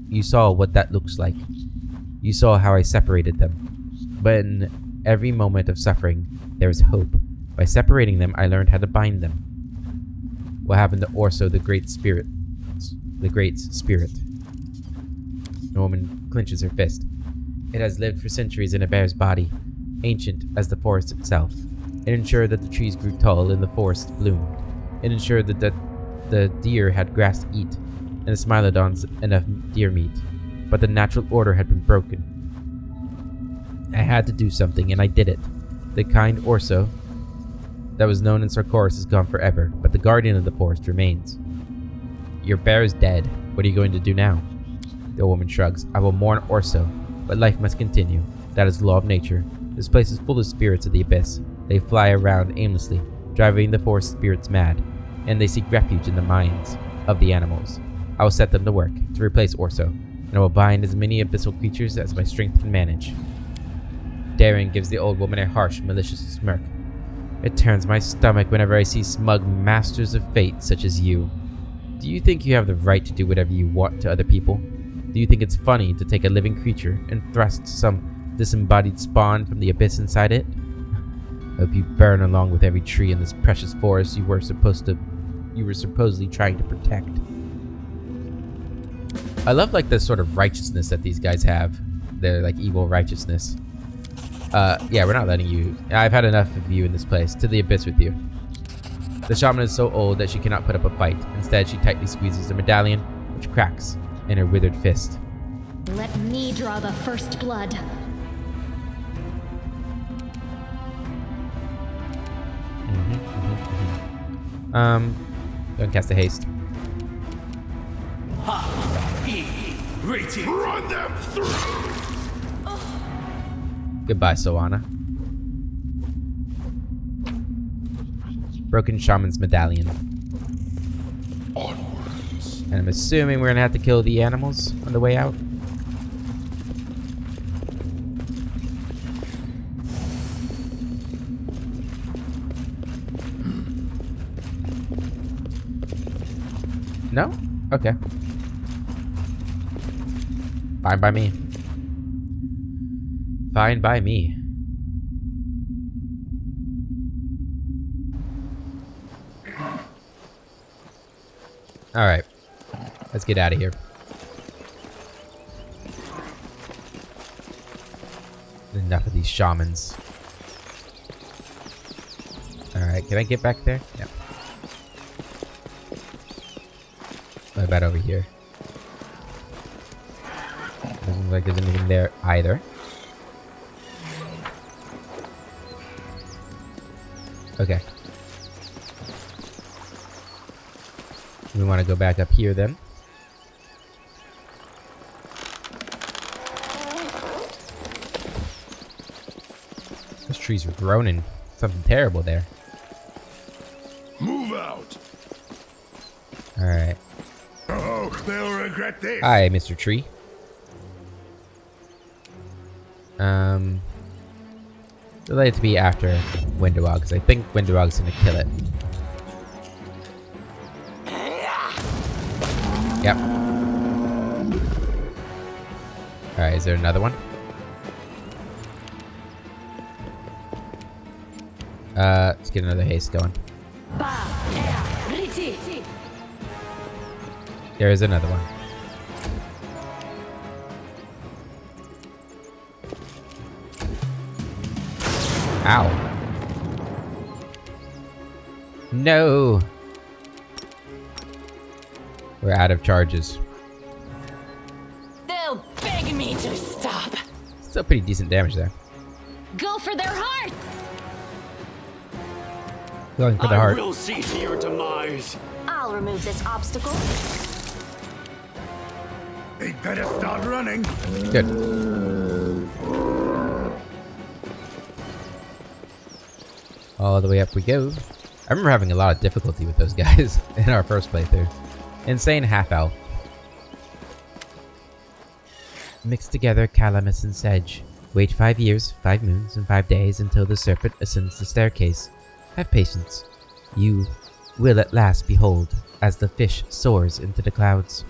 that looks like. You saw how I separated them. But in every moment of suffering, there is hope. By separating them, I learned how to bind them. What happened to Orso, the Great Spirit? The Great Spirit. The woman clenches her fist. It has lived for centuries in a bear's body, ancient as the forest itself. It ensured that the trees grew tall and the forest bloomed. It ensured that the deer had grass to eat, and the Smilodons enough deer meat. But the natural order had been broken. I had to do something, and I did it. The kind Orso that was known in Sarkoris is gone forever, but the guardian of the forest remains. Your bear is dead. What are you going to do now? The woman shrugs. I will mourn Orso, but life must continue. That is the law of nature. This place is full of spirits of the abyss. They fly around aimlessly, driving the forest spirits mad, and they seek refuge in the minds of the animals. I will set them to work to replace Orso, and I will bind as many abyssal creatures as my strength can manage. Darren gives the old woman a harsh, malicious smirk. It turns my stomach whenever I see smug masters of fate such as you. Do you think you have the right to do whatever you want to other people? Do you think it's funny to take a living creature and thrust some disembodied spawn from the abyss inside it? Hope you burn along with every tree in this precious forest you were supposedly trying to protect. I love like the sort of righteousness that these guys have. Their like evil righteousness. Yeah, we're not letting you. I've had enough of you in this place. To the abyss with you. The shaman is so old that she cannot put up a fight. Instead, she tightly squeezes the medallion, which cracks in her withered fist. Let me draw the first blood. Go and cast a haste. Run them through! Goodbye, Soana. Broken Shaman's Medallion. Onwards. And I'm assuming we're gonna have to kill the animals on the way out. No? Okay. Fine by me. Fine by me. Alright. Let's get out of here. Enough of these shamans. Alright, can I get back there? Yeah. What about over here? Doesn't look like there's anything there either. Okay. We want to go back up here then. Those trees are groaning. Something terrible there. Move out! Alright. Oh, they'll regret this. Hi, Mr. Tree. I'd like it to be after Windowog, because I think Windowog's gonna kill it. Yep. Alright, is there another one? Let's get another haste going. There is another one. Ow. No. We're out of charges. They'll beg me to stop. Still pretty decent damage there. Go for their hearts! Going for the I heart. will see to your demise. I'll remove this obstacle. They'd better start running. Good. All the way up we go. I remember having a lot of difficulty with those guys in our first playthrough. Insane half-elf. Mix together calamus and sedge. Wait 5 years, 5 moons, and 5 days until the serpent ascends the staircase. Have patience. You will at last behold as the fish soars into the clouds.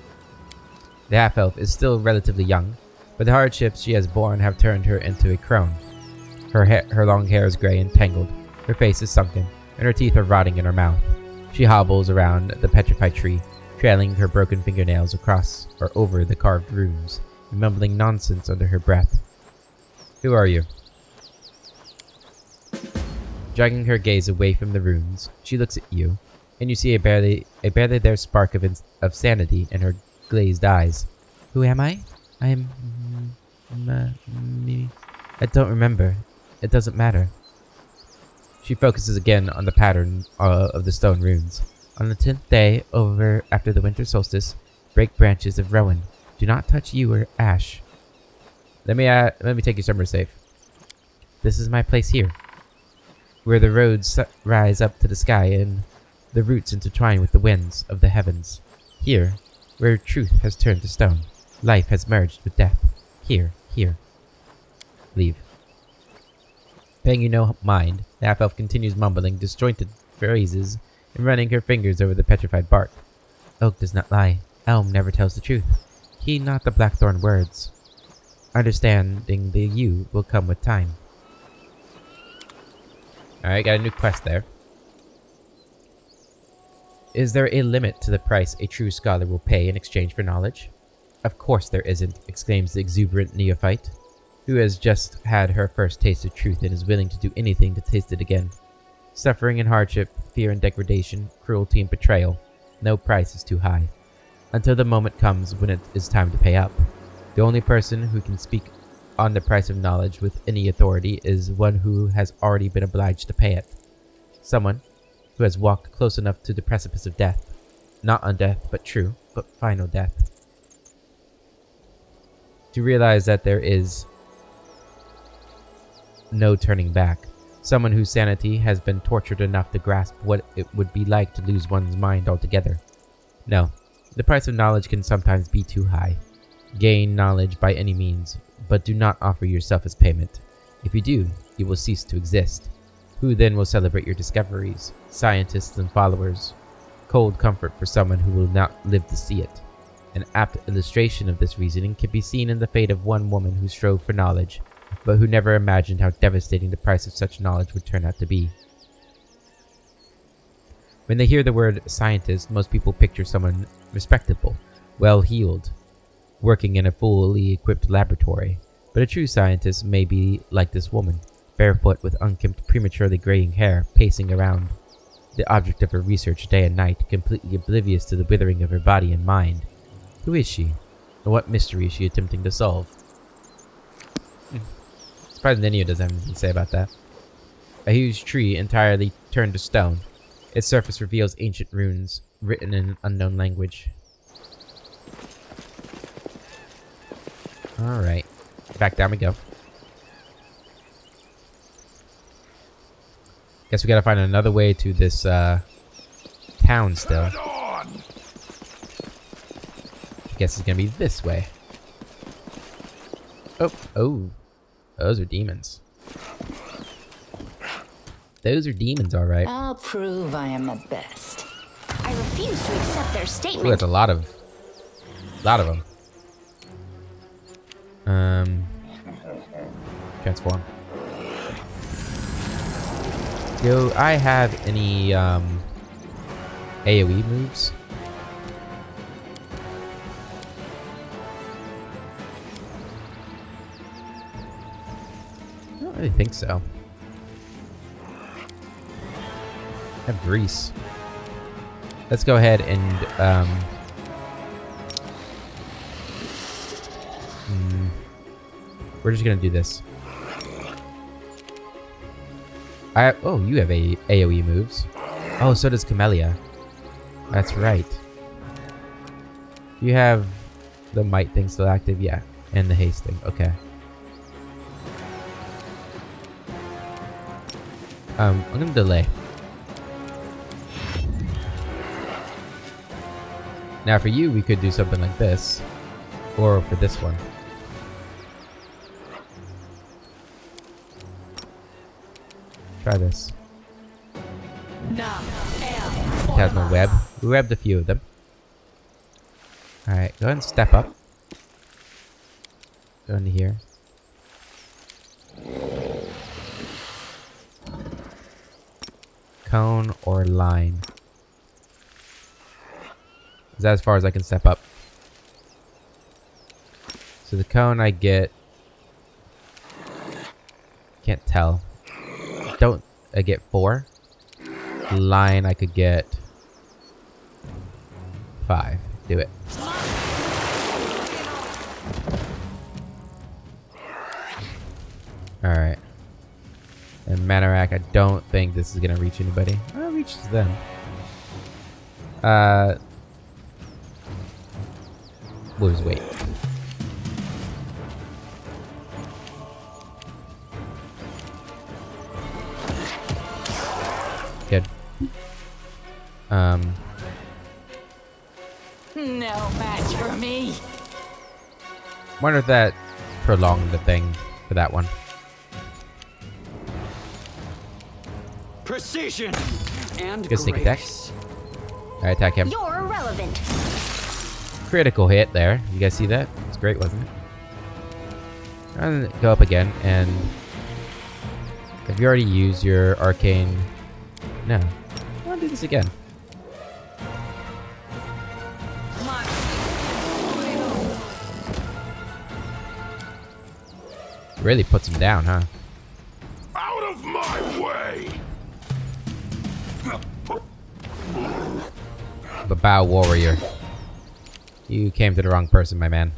The half-elf is still relatively young, but the hardships she has borne have turned her into a crone. Her long hair is gray and tangled, her face is sunken, and her teeth are rotting in her mouth. She hobbles around the petrified tree, trailing her broken fingernails across or over the carved runes, and mumbling nonsense under her breath. Who are you? Dragging her gaze away from the runes, she looks at you, and you see a barely there spark of sanity in her glazed eyes. Who am I? I am... me. I don't remember. It doesn't matter. She focuses again on the pattern of the stone runes. On the 10th day after the winter solstice, break branches of rowan. Do not touch yew or ash. Let me take you somewhere safe. This is my place here, where the roads rise up to the sky and the roots intertwine with the winds of the heavens. Here, where truth has turned to stone, life has merged with death. Here. Leave. Paying you no mind, the half-elf continues mumbling disjointed phrases and running her fingers over the petrified bark. Oak does not lie. Elm never tells the truth. Heed not the blackthorn words. Understanding the yew will come with time. Alright, got a new quest there. Is there a limit to the price a true scholar will pay in exchange for knowledge? Of course there isn't, exclaims the exuberant neophyte, who has just had her first taste of truth and is willing to do anything to taste it again. Suffering and hardship, fear and degradation, cruelty and betrayal. No price is too high. Until the moment comes when it is time to pay up. The only person who can speak on the price of knowledge with any authority is one who has already been obliged to pay it. Someone who has walked close enough to the precipice of death. Not undeath, but true, but final death. To realize that there is no turning back. Someone whose sanity has been tortured enough to grasp what it would be like to lose one's mind altogether. No, the price of knowledge can sometimes be too high. Gain knowledge by any means, but do not offer yourself as payment. If you do, you will cease to exist. Who then will celebrate your discoveries? Scientists and followers. Cold comfort for someone who will not live to see it. An apt illustration of this reasoning can be seen in the fate of one woman who strove for knowledge, but who never imagined how devastating the price of such knowledge would turn out to be. When they hear the word scientist, most people picture someone respectable, well-heeled, working in a fully equipped laboratory. But a true scientist may be like this woman, barefoot with unkempt, prematurely graying hair, pacing around the object of her research day and night, completely oblivious to the withering of her body and mind. Who is she? And what mystery is she attempting to solve? Surprised Nenio doesn't have anything to say about that. A huge tree entirely turned to stone. Its surface reveals ancient runes, written in an unknown language. Alright. Back down we go. Guess we gotta find another way to this, town still. Guess it's gonna be this way. Oh. Those are demons. Those are demons, alright. I'll prove I am the best. I refuse to accept their statement. Ooh, that's a lot of them. Transform. Do I have any AoE moves? I don't really think so. I have grease. Let's go ahead and we're just gonna do this. Oh, you have AoE moves. Oh, so does Camellia. That's right. You have the might thing still active, yeah, and the haste thing. Okay. I'm gonna delay. Now for you, we could do something like this, or for this one. Try this. It has no web. We webbed a few of them. Alright, go ahead and step up. Go into here. Cone or line. Is that as far as I can step up? So the cone I get... Can't tell. Don't I get 4? Line I could get 5. Do it. Alright. And Manorak, I don't think this is gonna reach anybody. Oh, it reaches them. We'll just wait. Good. No match for me. Wonder if that prolonged the thing for that one. Precision and Good sneak attack. grace. Alright, attack him. You're irrelevant. Critical hit there. You guys see that? It's great, wasn't it? And go up again and Have you already used your arcane? No. I want to do this again. Really puts him down, huh? Out of my way! Babao warrior. You came to the wrong person, my man.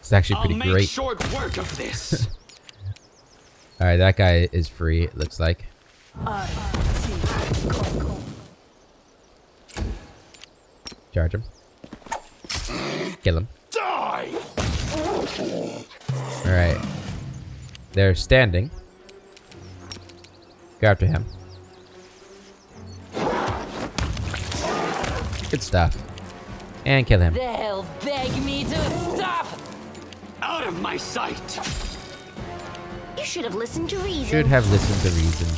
It's actually pretty I'll make great. short work of this. Alright, that guy is free, it looks like. Charge him. Kill him. Die! Alright. They're standing. Go after him. Good stuff. And kill him. They'll beg me to stop. Out of my sight. You should have listened to reason. Should have listened to reason.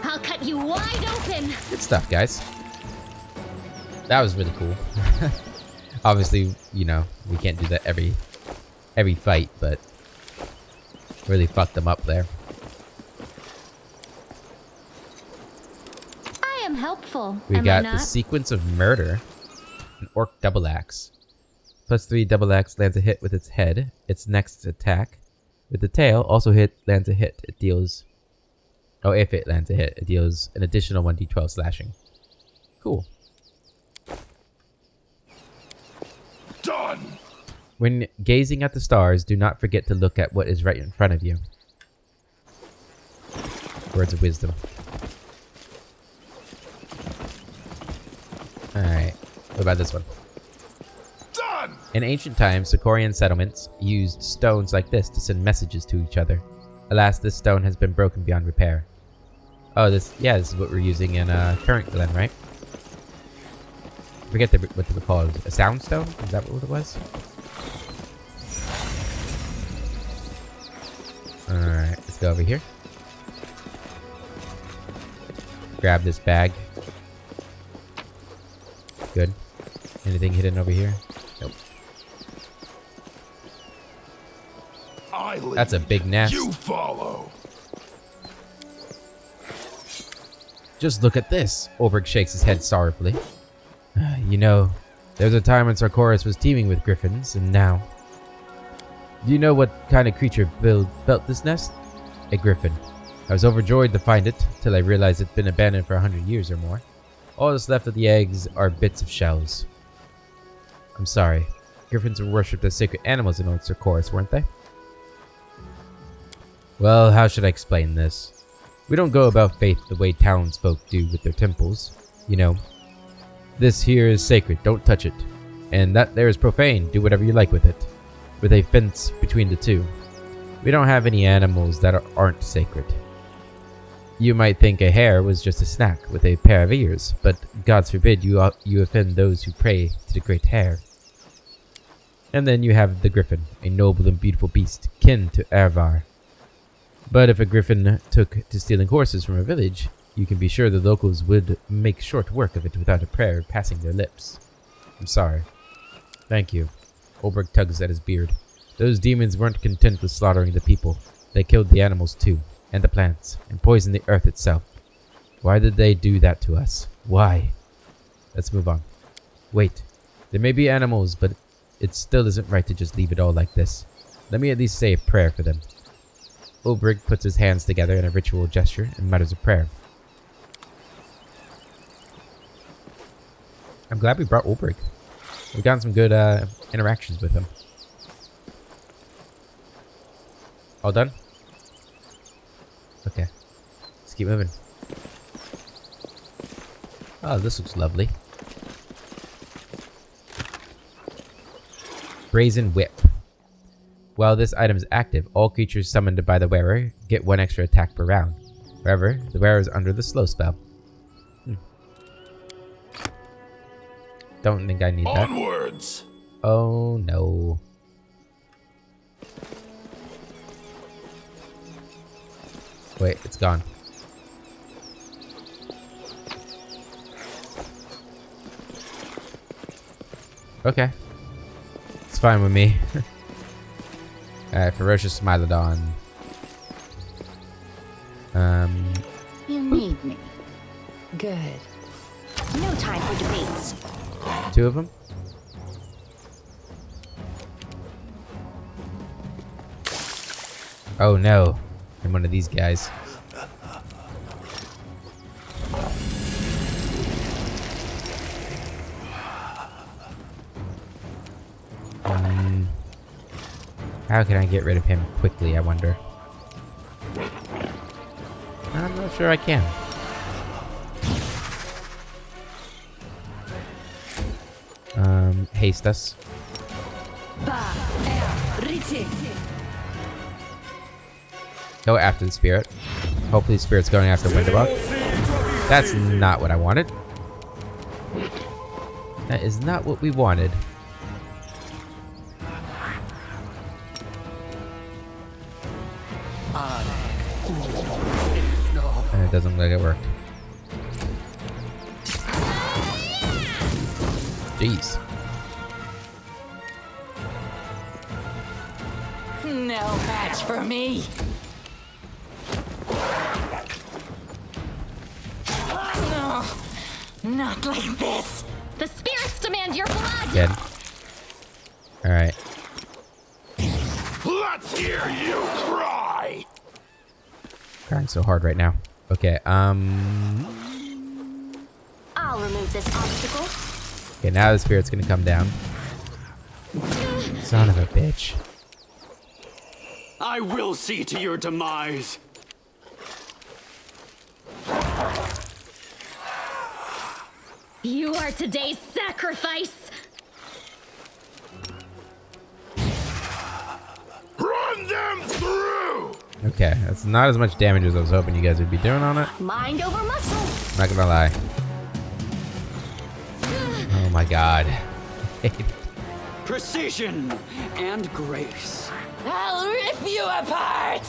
I'll cut you wide open. Good stuff, guys. That was really cool. Obviously, you know, we can't do that every fight, but really fucked them up there. I am helpful. We am I got the not? sequence of murder. An orc double axe. +3 double axe lands a hit with its head. Its next attack with the tail also lands a hit. It deals. Oh, if it lands a hit, it deals an additional 1d12 slashing. Cool. Done! When gazing at the stars, do not forget to look at what is right in front of you. Words of wisdom. Alright. What about this one? Done! In ancient times, Sicorian settlements used stones like this to send messages to each other. Alas, this stone has been broken beyond repair. Oh, this is what we're using in current Glen, right? I forget what they were called. A sound stone? Is that what it was? Alright, let's go over here. Grab this bag. Good. Anything hidden over here? Nope. I lead. That's a big nest. You follow. Just look at this. Olberg shakes his head sorrowfully. You know, there was a time when Sarkoris was teeming with griffins, and now... Do you know what kind of creature built this nest? A griffin. I was overjoyed to find it, till I realized it's been abandoned for 100 years or more. All that's left of the eggs are bits of shells. I'm sorry. Griffins were worshipped as sacred animals in old Sarkoris, weren't they? Well, how should I explain this? We don't go about faith the way townsfolk do with their temples. You know, this here is sacred, don't touch it. And that there is profane, do whatever you like with it. With a fence between the two. We don't have any animals that aren't sacred. You might think a hare was just a snack with a pair of ears, but God forbid you offend those who pray to the great hare. And then you have the griffin, a noble and beautiful beast, kin to Ervar. But if a griffin took to stealing horses from a village, you can be sure the locals would make short work of it without a prayer passing their lips. I'm sorry. Thank you. Olberg tugs at his beard. Those demons weren't content with slaughtering the people. They killed the animals too, and the plants, and poisoned the earth itself. Why did they do that to us? Why? Let's move on. Wait. There may be animals, but it still isn't right to just leave it all like this. Let me at least say a prayer for them. Olberg puts his hands together in a ritual gesture and mutters a prayer. I'm glad we brought Olberg. We've gotten some good interactions with him. All done? Okay. Let's keep moving. Oh, this looks lovely. Brazen Whip. While this item is active, all creatures summoned by the wearer get 1 extra attack per round. However, the wearer is under the slow spell. Don't think I need that. Onwards! Oh no. Wait, it's gone. Okay. It's fine with me. Alright, Ferocious Smilodon. You need me. Good. No time for debates. 2 of them. Oh no. I'm one of these guys. How can I get rid of him quickly, I wonder? I'm not sure I can. Haste us. Go after the spirit. Hopefully the spirit's going after Winterbug. That's not what I wanted. That is not what we wanted. And it doesn't look like it worked. Jeez. No match for me. No, not like this. The spirits demand your blood! Dead. Alright. Let's hear you cry! Crying so hard right now. Okay, I'll remove this obstacle. Okay, now the spirit's gonna come down. Son of a bitch. I will see to your demise. You are today's sacrifice! Run them through! Okay, that's not as much damage as I was hoping you guys would be doing on it. Mind over muscle. Not gonna lie. Oh my god. Precision and grace. I'll rip you apart.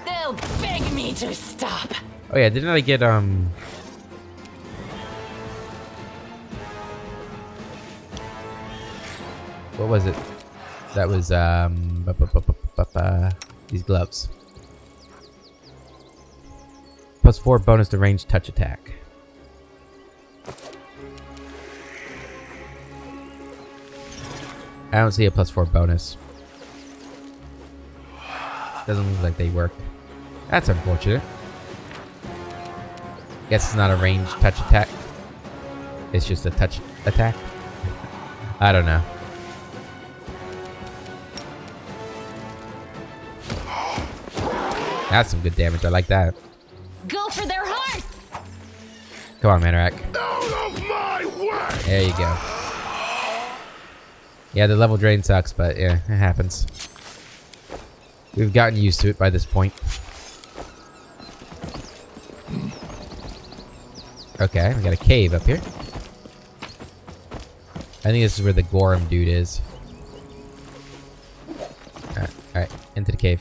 They'll beg me to stop. Oh yeah, didn't I get what was it? That was these gloves. +4 bonus to range touch attack. I don't see a +4 bonus. Doesn't look like they work. That's unfortunate. Guess it's not a range touch attack. It's just a touch attack. I don't know. That's some good damage. I like that. Go for their hearts! Come on, Manorak. Out of my way! There you go. Yeah, the level drain sucks, but yeah, it happens. We've gotten used to it by this point. Okay, we got a cave up here. I think this is where the Gorham dude is. Alright, into the cave.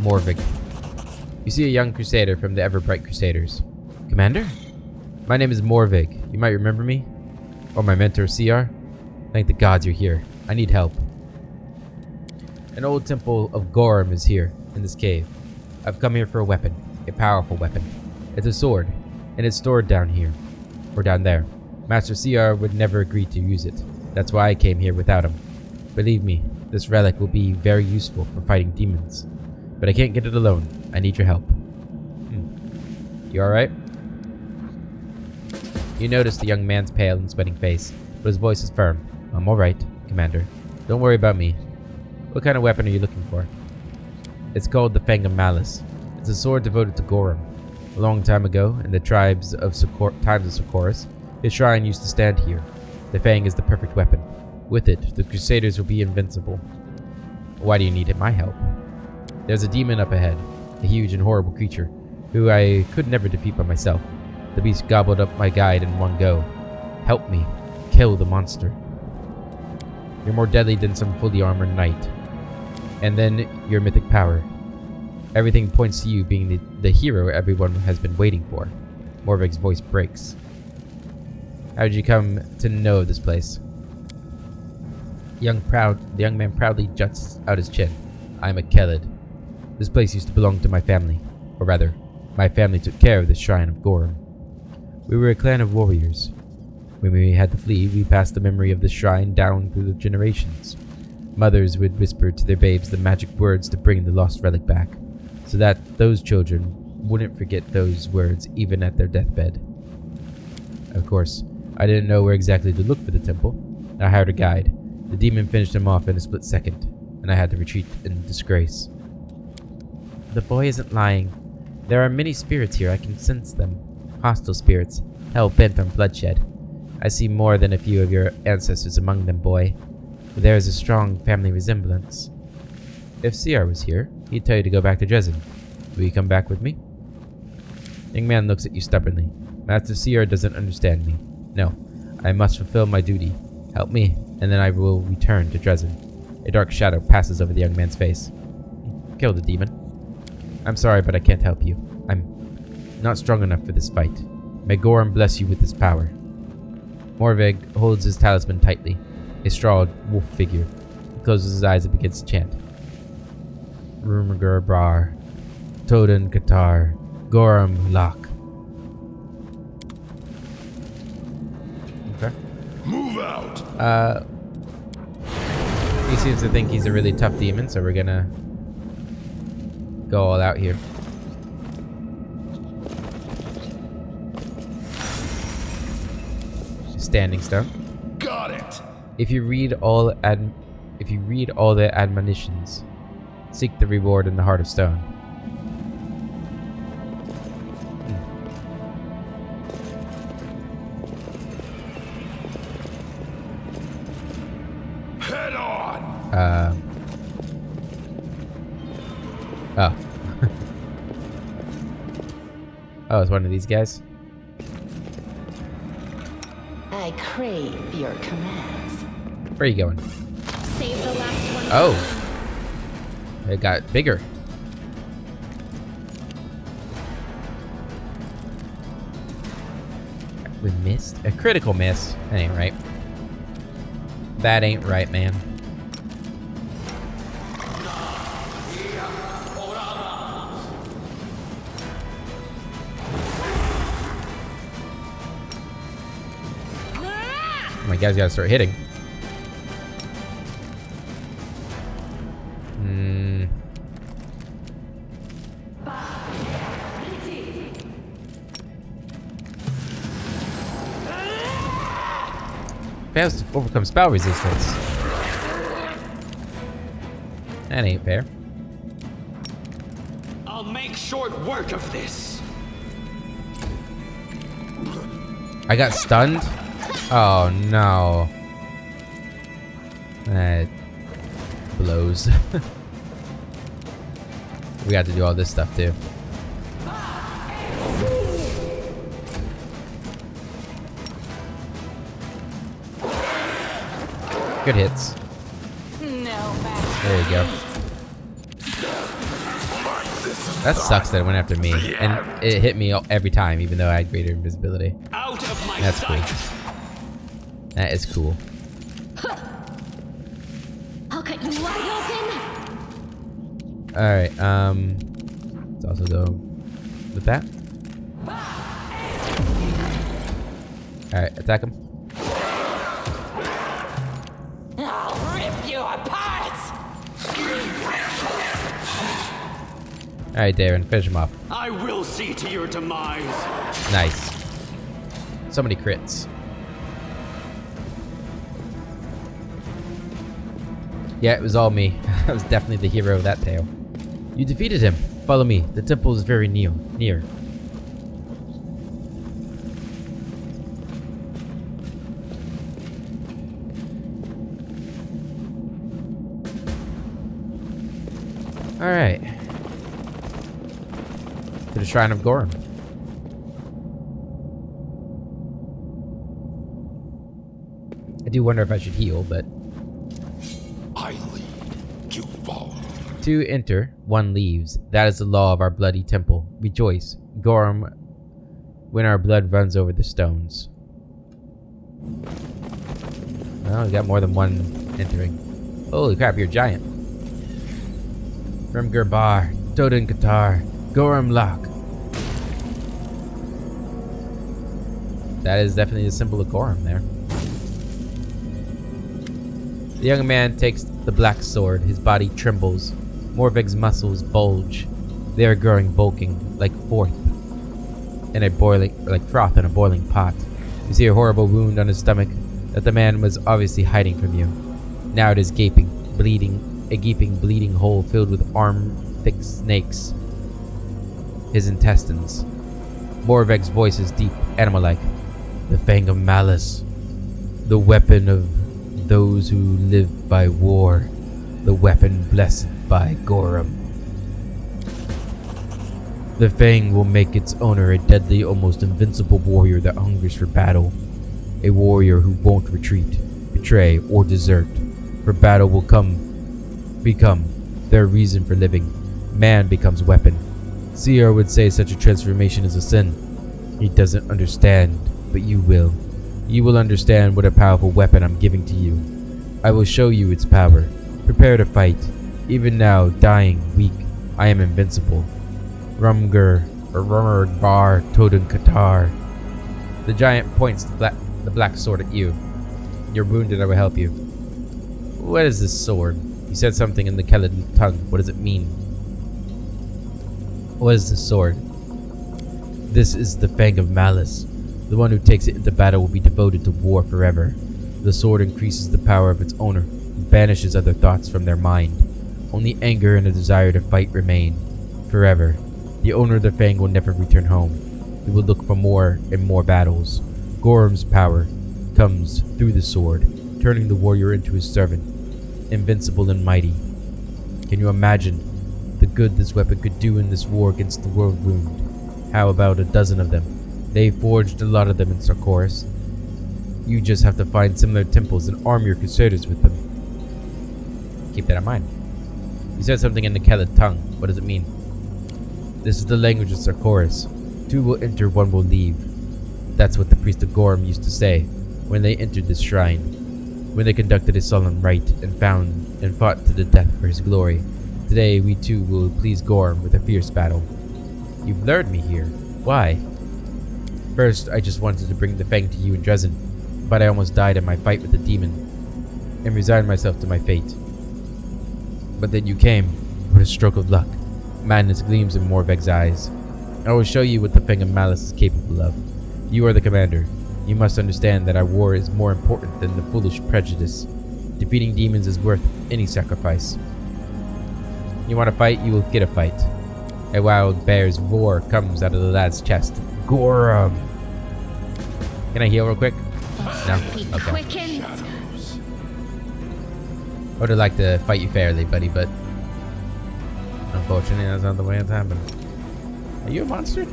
Morvig. You see a young crusader from the Everbright Crusaders. Commander? My name is Morvig. You might remember me? Or my mentor, CR? Thank the gods you're here. I need help. An old temple of Gorham is here, in this cave. I've come here for a weapon. A powerful weapon. It's a sword, and it's stored down here. Or down there. Master CR would never agree to use it. That's why I came here without him. Believe me, this relic will be very useful for fighting demons. But I can't get it alone. I need your help. You alright? You notice the young man's pale and sweating face, but his voice is firm. I'm alright, Commander. Don't worry about me. What kind of weapon are you looking for? It's called the Fang of Malice. It's a sword devoted to Gorham. A long time ago, in the times of Socorus, his shrine used to stand here. The Fang is the perfect weapon. With it, the Crusaders will be invincible. Why do you need my help? There's a demon up ahead, a huge and horrible creature, who I could never defeat by myself. The beast gobbled up my guide in one go. Help me. Kill the monster. You're more deadly than some fully armored knight. And then your mythic power. Everything points to you being the hero everyone has been waiting for. Morvig's voice breaks. How did you come to know of this place? The young man proudly juts out his chin. I am a Kelid. This place used to belong to my family. Or rather, my family took care of the Shrine of Gorum. We were a clan of warriors. When we had to flee, we passed the memory of the shrine down through the generations. Mothers would whisper to their babes the magic words to bring the lost relic back, so that those children wouldn't forget those words even at their deathbed. Of course, I didn't know where exactly to look for the temple. I hired a guide. The demon finished him off in a split second, and I had to retreat in disgrace. The boy isn't lying. There are many spirits here, I can sense them. Hostile spirits, hell-bent on bloodshed. I see more than a few of your ancestors among them, boy. But there is a strong family resemblance. If CR was here, he'd tell you to go back to Dresden. Will you come back with me? Young man looks at you stubbornly. Master CR doesn't understand me. No, I must fulfill my duty. Help me, and then I will return to Dresden. A dark shadow passes over the young man's face. Kill the demon. I'm sorry, but I can't help you. I'm not strong enough for this fight. May Gorum bless you with his power. Morvig holds his talisman tightly, a strawed wolf figure. He closes his eyes and begins to chant. Rumgur Brar, Toden Katar, Gorum Lok. Okay. Move out! He seems to think he's a really tough demon, so we're gonna go all out here. Standing stone. Got it! If you read all the admonitions, seek the reward in the heart of stone. Head on! Oh. Oh, it's one of these guys? I crave your commands. Where are you going? Save the last one. Oh. It got bigger. We missed? A critical miss. That ain't right. That ain't right, man. Oh my guys gotta start hitting. Fails to overcome spell resistance. That ain't fair. I'll make short work of this. I got stunned? Oh no. That blows. We got to do all this stuff too. Good hits. No match. There you go. That sucks that it went after me. And it hit me every time, even though I had greater invisibility. Out of my That's sight. cool. That is cool. I'll cut you wide open. Alright, let's also go with that. Alright, attack him. I'll rip you apart. Alright, Darren, finish him off. I will see to your demise. Nice. So many crits. Yeah, it was all me. I was definitely the hero of that tale. You defeated him. Follow me. The temple is very near. Alright. To the Shrine of Gorum. I do wonder if I should heal, but I lead, you follow. Two enter, one leaves. That is the law of our bloody temple. Rejoice, Gorum, when our blood runs over the stones. Well, we got more than one entering. Holy crap, you're a giant. Rumgur Bar, Toden Qatar, Gorum Lock. That is definitely the symbol of Gorum there. The young man takes the black sword. His body trembles. Morveg's muscles bulge. They are growing bulking, like froth in a boiling pot. You see a horrible wound on his stomach that the man was obviously hiding from you. Now it is gaping, bleeding, a gaping, bleeding hole filled with arm-thick snakes. His intestines. Morveg's voice is deep, animal-like. The Fang of Malice. The weapon of those who live by war. The weapon blessed by Gorum. The Fang will make its owner a deadly, almost invincible warrior that hungers for battle. A warrior who won't retreat, betray, or desert. For battle will become their reason for living. Man becomes weapon. Seer would say such a transformation is a sin. He doesn't understand, but you will. You will understand what a powerful weapon I'm giving to you. I will show you its power. Prepare to fight. Even now, dying, weak, I am invincible. Rumgur Bar Toden Qatar. The giant points the black sword at you. You're wounded, I will help you. What is this sword? You said something in the Kelid tongue. What does it mean? What is this sword? This is the Fang of Malice. The one who takes it into battle will be devoted to war forever. The sword increases the power of its owner, and banishes other thoughts from their mind. Only anger and a desire to fight remain. Forever. The owner of the Fang will never return home. He will look for more and more battles. Gorum's power comes through the sword, turning the warrior into his servant, invincible and mighty. Can you imagine the good this weapon could do in this war against the world wound? How about a dozen of them? They forged a lot of them in Sarkoris. You just have to find similar temples and arm your crusaders with them. Keep that in mind. You said something in the Kelid tongue. What does it mean? This is the language of Sarkoris. Two will enter, one will leave. That's what the priest of Gorum used to say when they entered this shrine. When they conducted a solemn rite and fought to the death for his glory. Today we too will please Gorum with a fierce battle. You've lured me here. Why? First, I just wanted to bring the Fang to you in Dresden, but I almost died in my fight with the demon, and resigned myself to my fate. But then you came, with a stroke of luck. Madness gleams in Morveg's eyes. I will show you what the Fang of Malice is capable of. You are the commander. You must understand that our war is more important than the foolish prejudice. Defeating demons is worth any sacrifice. You want to fight, you will get a fight. A wild bear's roar comes out of the lad's chest. Gorum! Can I heal real quick? No? Okay. Quickens. I would have liked to fight you fairly, buddy, but unfortunately that's not the way it's happened. Are you a monster?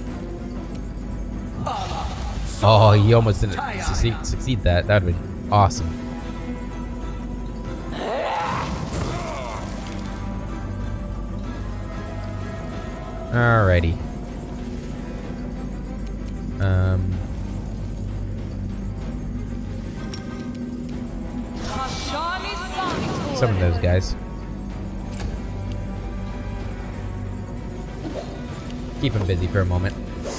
Oh, he almost didn't succeed that. That would have been awesome. Alrighty. Some of those guys. Keep him busy for a moment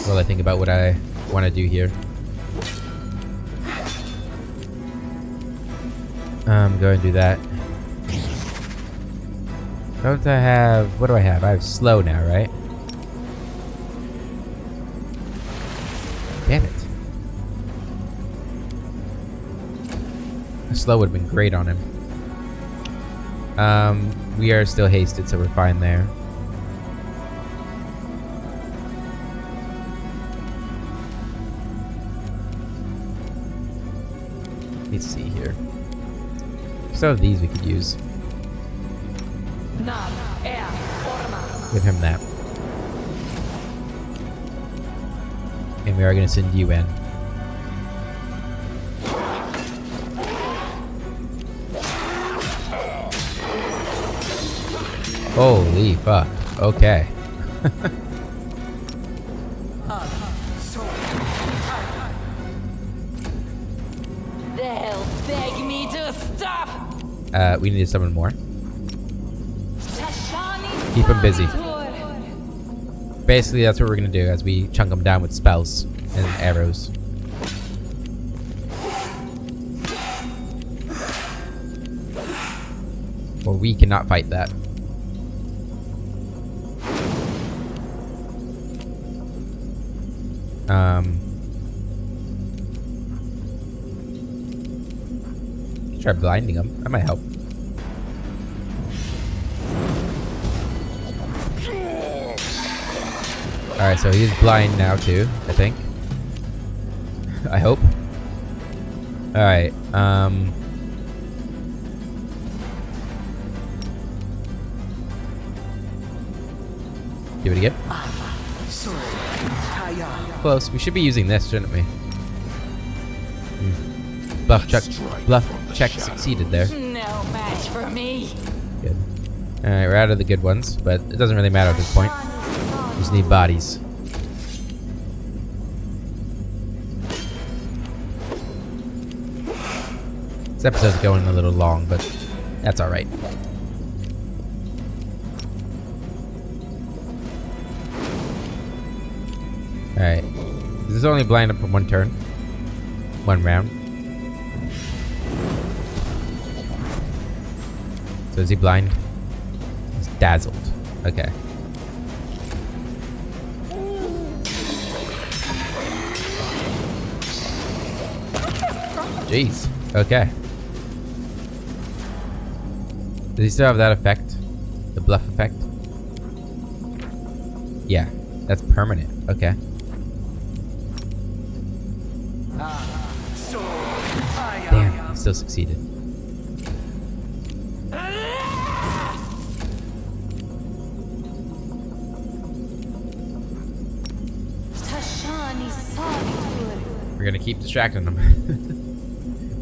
while I think about what I want to do here. Go and do that. Don't I have... What do I have? I have slow now, right? Damn it. Slow would have been great on him. We are still hasted, so we're fine there. Let's see here. Some of these we could use. Give him that. And we are going to send you in. Holy fuck. Okay. They'll beg me to stop. We need to summon more. Tashani Keep 'em busy. Sator. Basically, that's what we're gonna do as we chunk them down with spells and arrows. Or we cannot fight that. Try blinding him. That might help. Alright, so he's blind now too, I think. I hope. Alright, do it again. Close. We should be using this, shouldn't we? Bluff check succeeded there. No match for me. Good. Alright, we're out of the good ones, but it doesn't really matter at this point. We just need bodies. This episode's going a little long, but that's alright. Alright. This is only blind up for one turn. One round. So is he blind? He's dazzled. Okay. Jeez. Okay. Does he still have that effect? The bluff effect? Yeah. That's permanent. Okay. Damn, he still succeeded. Tashani Sator. We're gonna keep distracting him.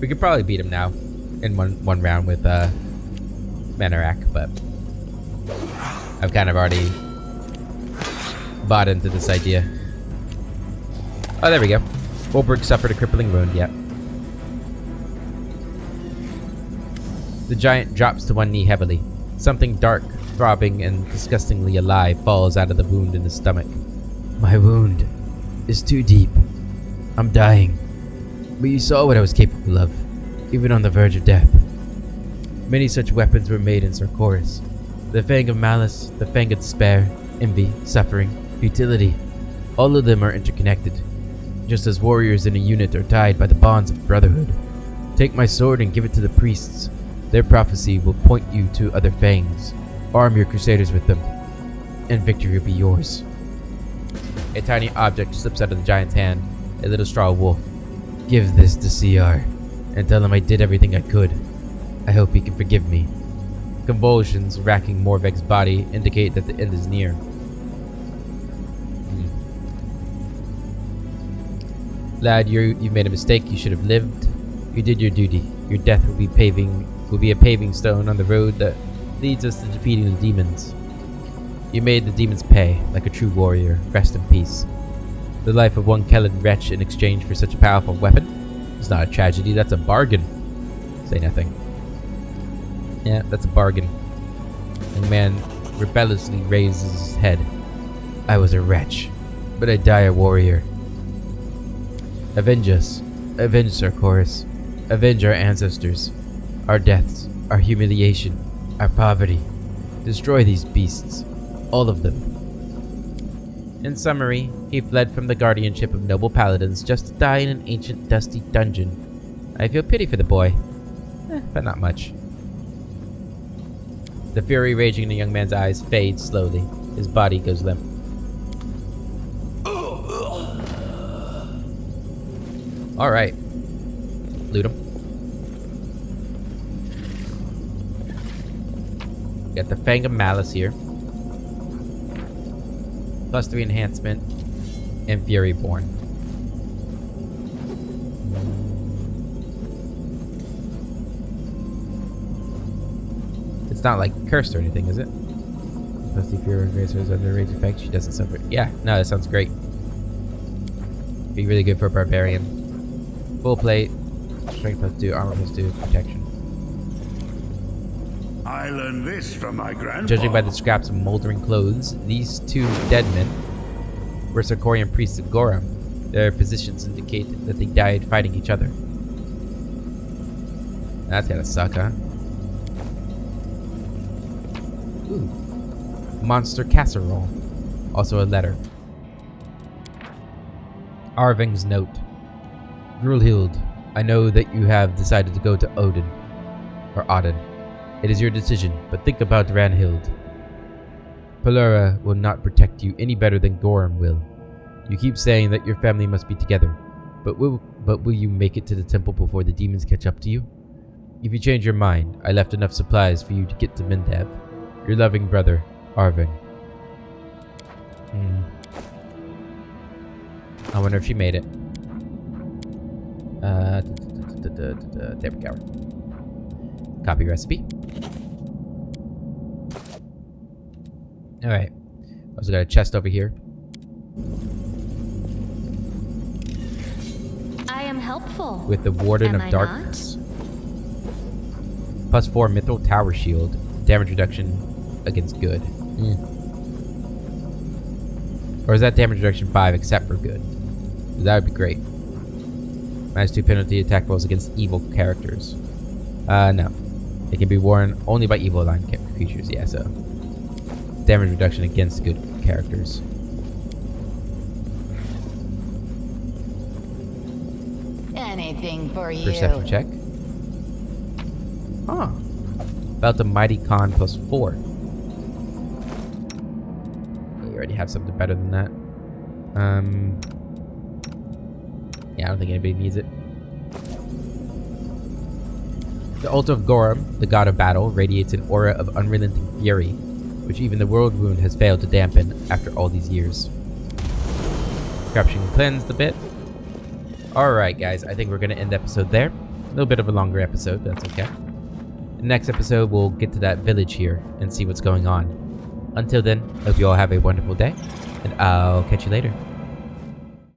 We could probably beat him now in one round with Manarak, but I've kind of already bought into this idea. Oh, there we go. Ulbrich suffered a crippling wound, yep. The giant drops to one knee heavily. Something dark, throbbing, and disgustingly alive falls out of the wound in his stomach. My wound is too deep. I'm dying. But you saw what I was capable of, even on the verge of death. Many such weapons were made in Sarkoris. The Fang of Malice, the Fang of Despair, Envy, Suffering, Futility. All of them are interconnected, just as warriors in a unit are tied by the bonds of brotherhood. Take my sword and give it to the priests. Their prophecy will point you to other fangs. Arm your crusaders with them, and victory will be yours. A tiny object slips out of the giant's hand, a little straw wolf. Give this to CR, and tell him I did everything I could. I hope he can forgive me. Convulsions racking Morveg's body indicate that the end is near. Lad, you've made a mistake. You should have lived. You did your duty. Your death will be a paving stone on the road that leads us to defeating the demons. You made the demons pay, like a true warrior. Rest in peace. The life of one Kellan wretch in exchange for such a powerful weapon is not a tragedy, that's a bargain. Say nothing. Yeah, that's a bargain. The man rebelliously raises his head. I was a wretch, but I die a warrior. Avenge us. Avenge Sarkoris. Avenge our ancestors. Our deaths. Our humiliation. Our poverty. Destroy these beasts. All of them. In summary, he fled from the guardianship of noble paladins just to die in an ancient dusty dungeon. I feel pity for the boy. But not much. The fury raging in the young man's eyes fades slowly. His body goes limp. Alright. Loot him. Got the Fang of Malice here. +3 enhancement. And Fury Born. It's not like cursed or anything, is it? Plus the fear of grace has underrated effect. She doesn't suffer. Yeah, no, that sounds great. Be really good for a barbarian. Full plate. Strength plus 2, armor plus 2, protection. I learned this from my grandpa. Judging by the scraps of moldering clothes, these two dead men were Sarkorian priests of Gorum. Their positions indicate that they died fighting each other. That's gotta suck, huh? Ooh. Monster casserole. Also a letter. Arving's note. Grulhild, I know that you have decided to go to Odin. Or Odin. It is your decision, but think about Ranhild. Pelura will not protect you any better than Gorum will. You keep saying that your family must be together, but will you make it to the temple before the demons catch up to you? If you change your mind, I left enough supplies for you to get to Mendev. Your loving brother, Arving. I wonder if she made it. There we go. Copy recipe. Alright. Also got a chest over here. I am helpful. With the Warden Am of I Darkness. Plus 4 Mithril Tower Shield. Damage reduction against good. Or is that damage reduction 5 except for good? That would be great. Minus 2 penalty attack rolls against evil characters. No. It can be worn only by evil line creatures, yeah, so. Damage reduction against good characters. Anything for you. Perception check. Huh. About the Mighty Con plus 4. You already have something better than that. Yeah, I don't think anybody needs it. The Altar of Gorum, the god of battle, radiates an aura of unrelenting fury, which even the World Wound has failed to dampen after all these years. Corruption cleansed a bit. Alright guys, I think we're going to end the episode there. A little bit of a longer episode, but that's okay. The next episode, we'll get to that village here and see what's going on. Until then, hope you all have a wonderful day, and I'll catch you later.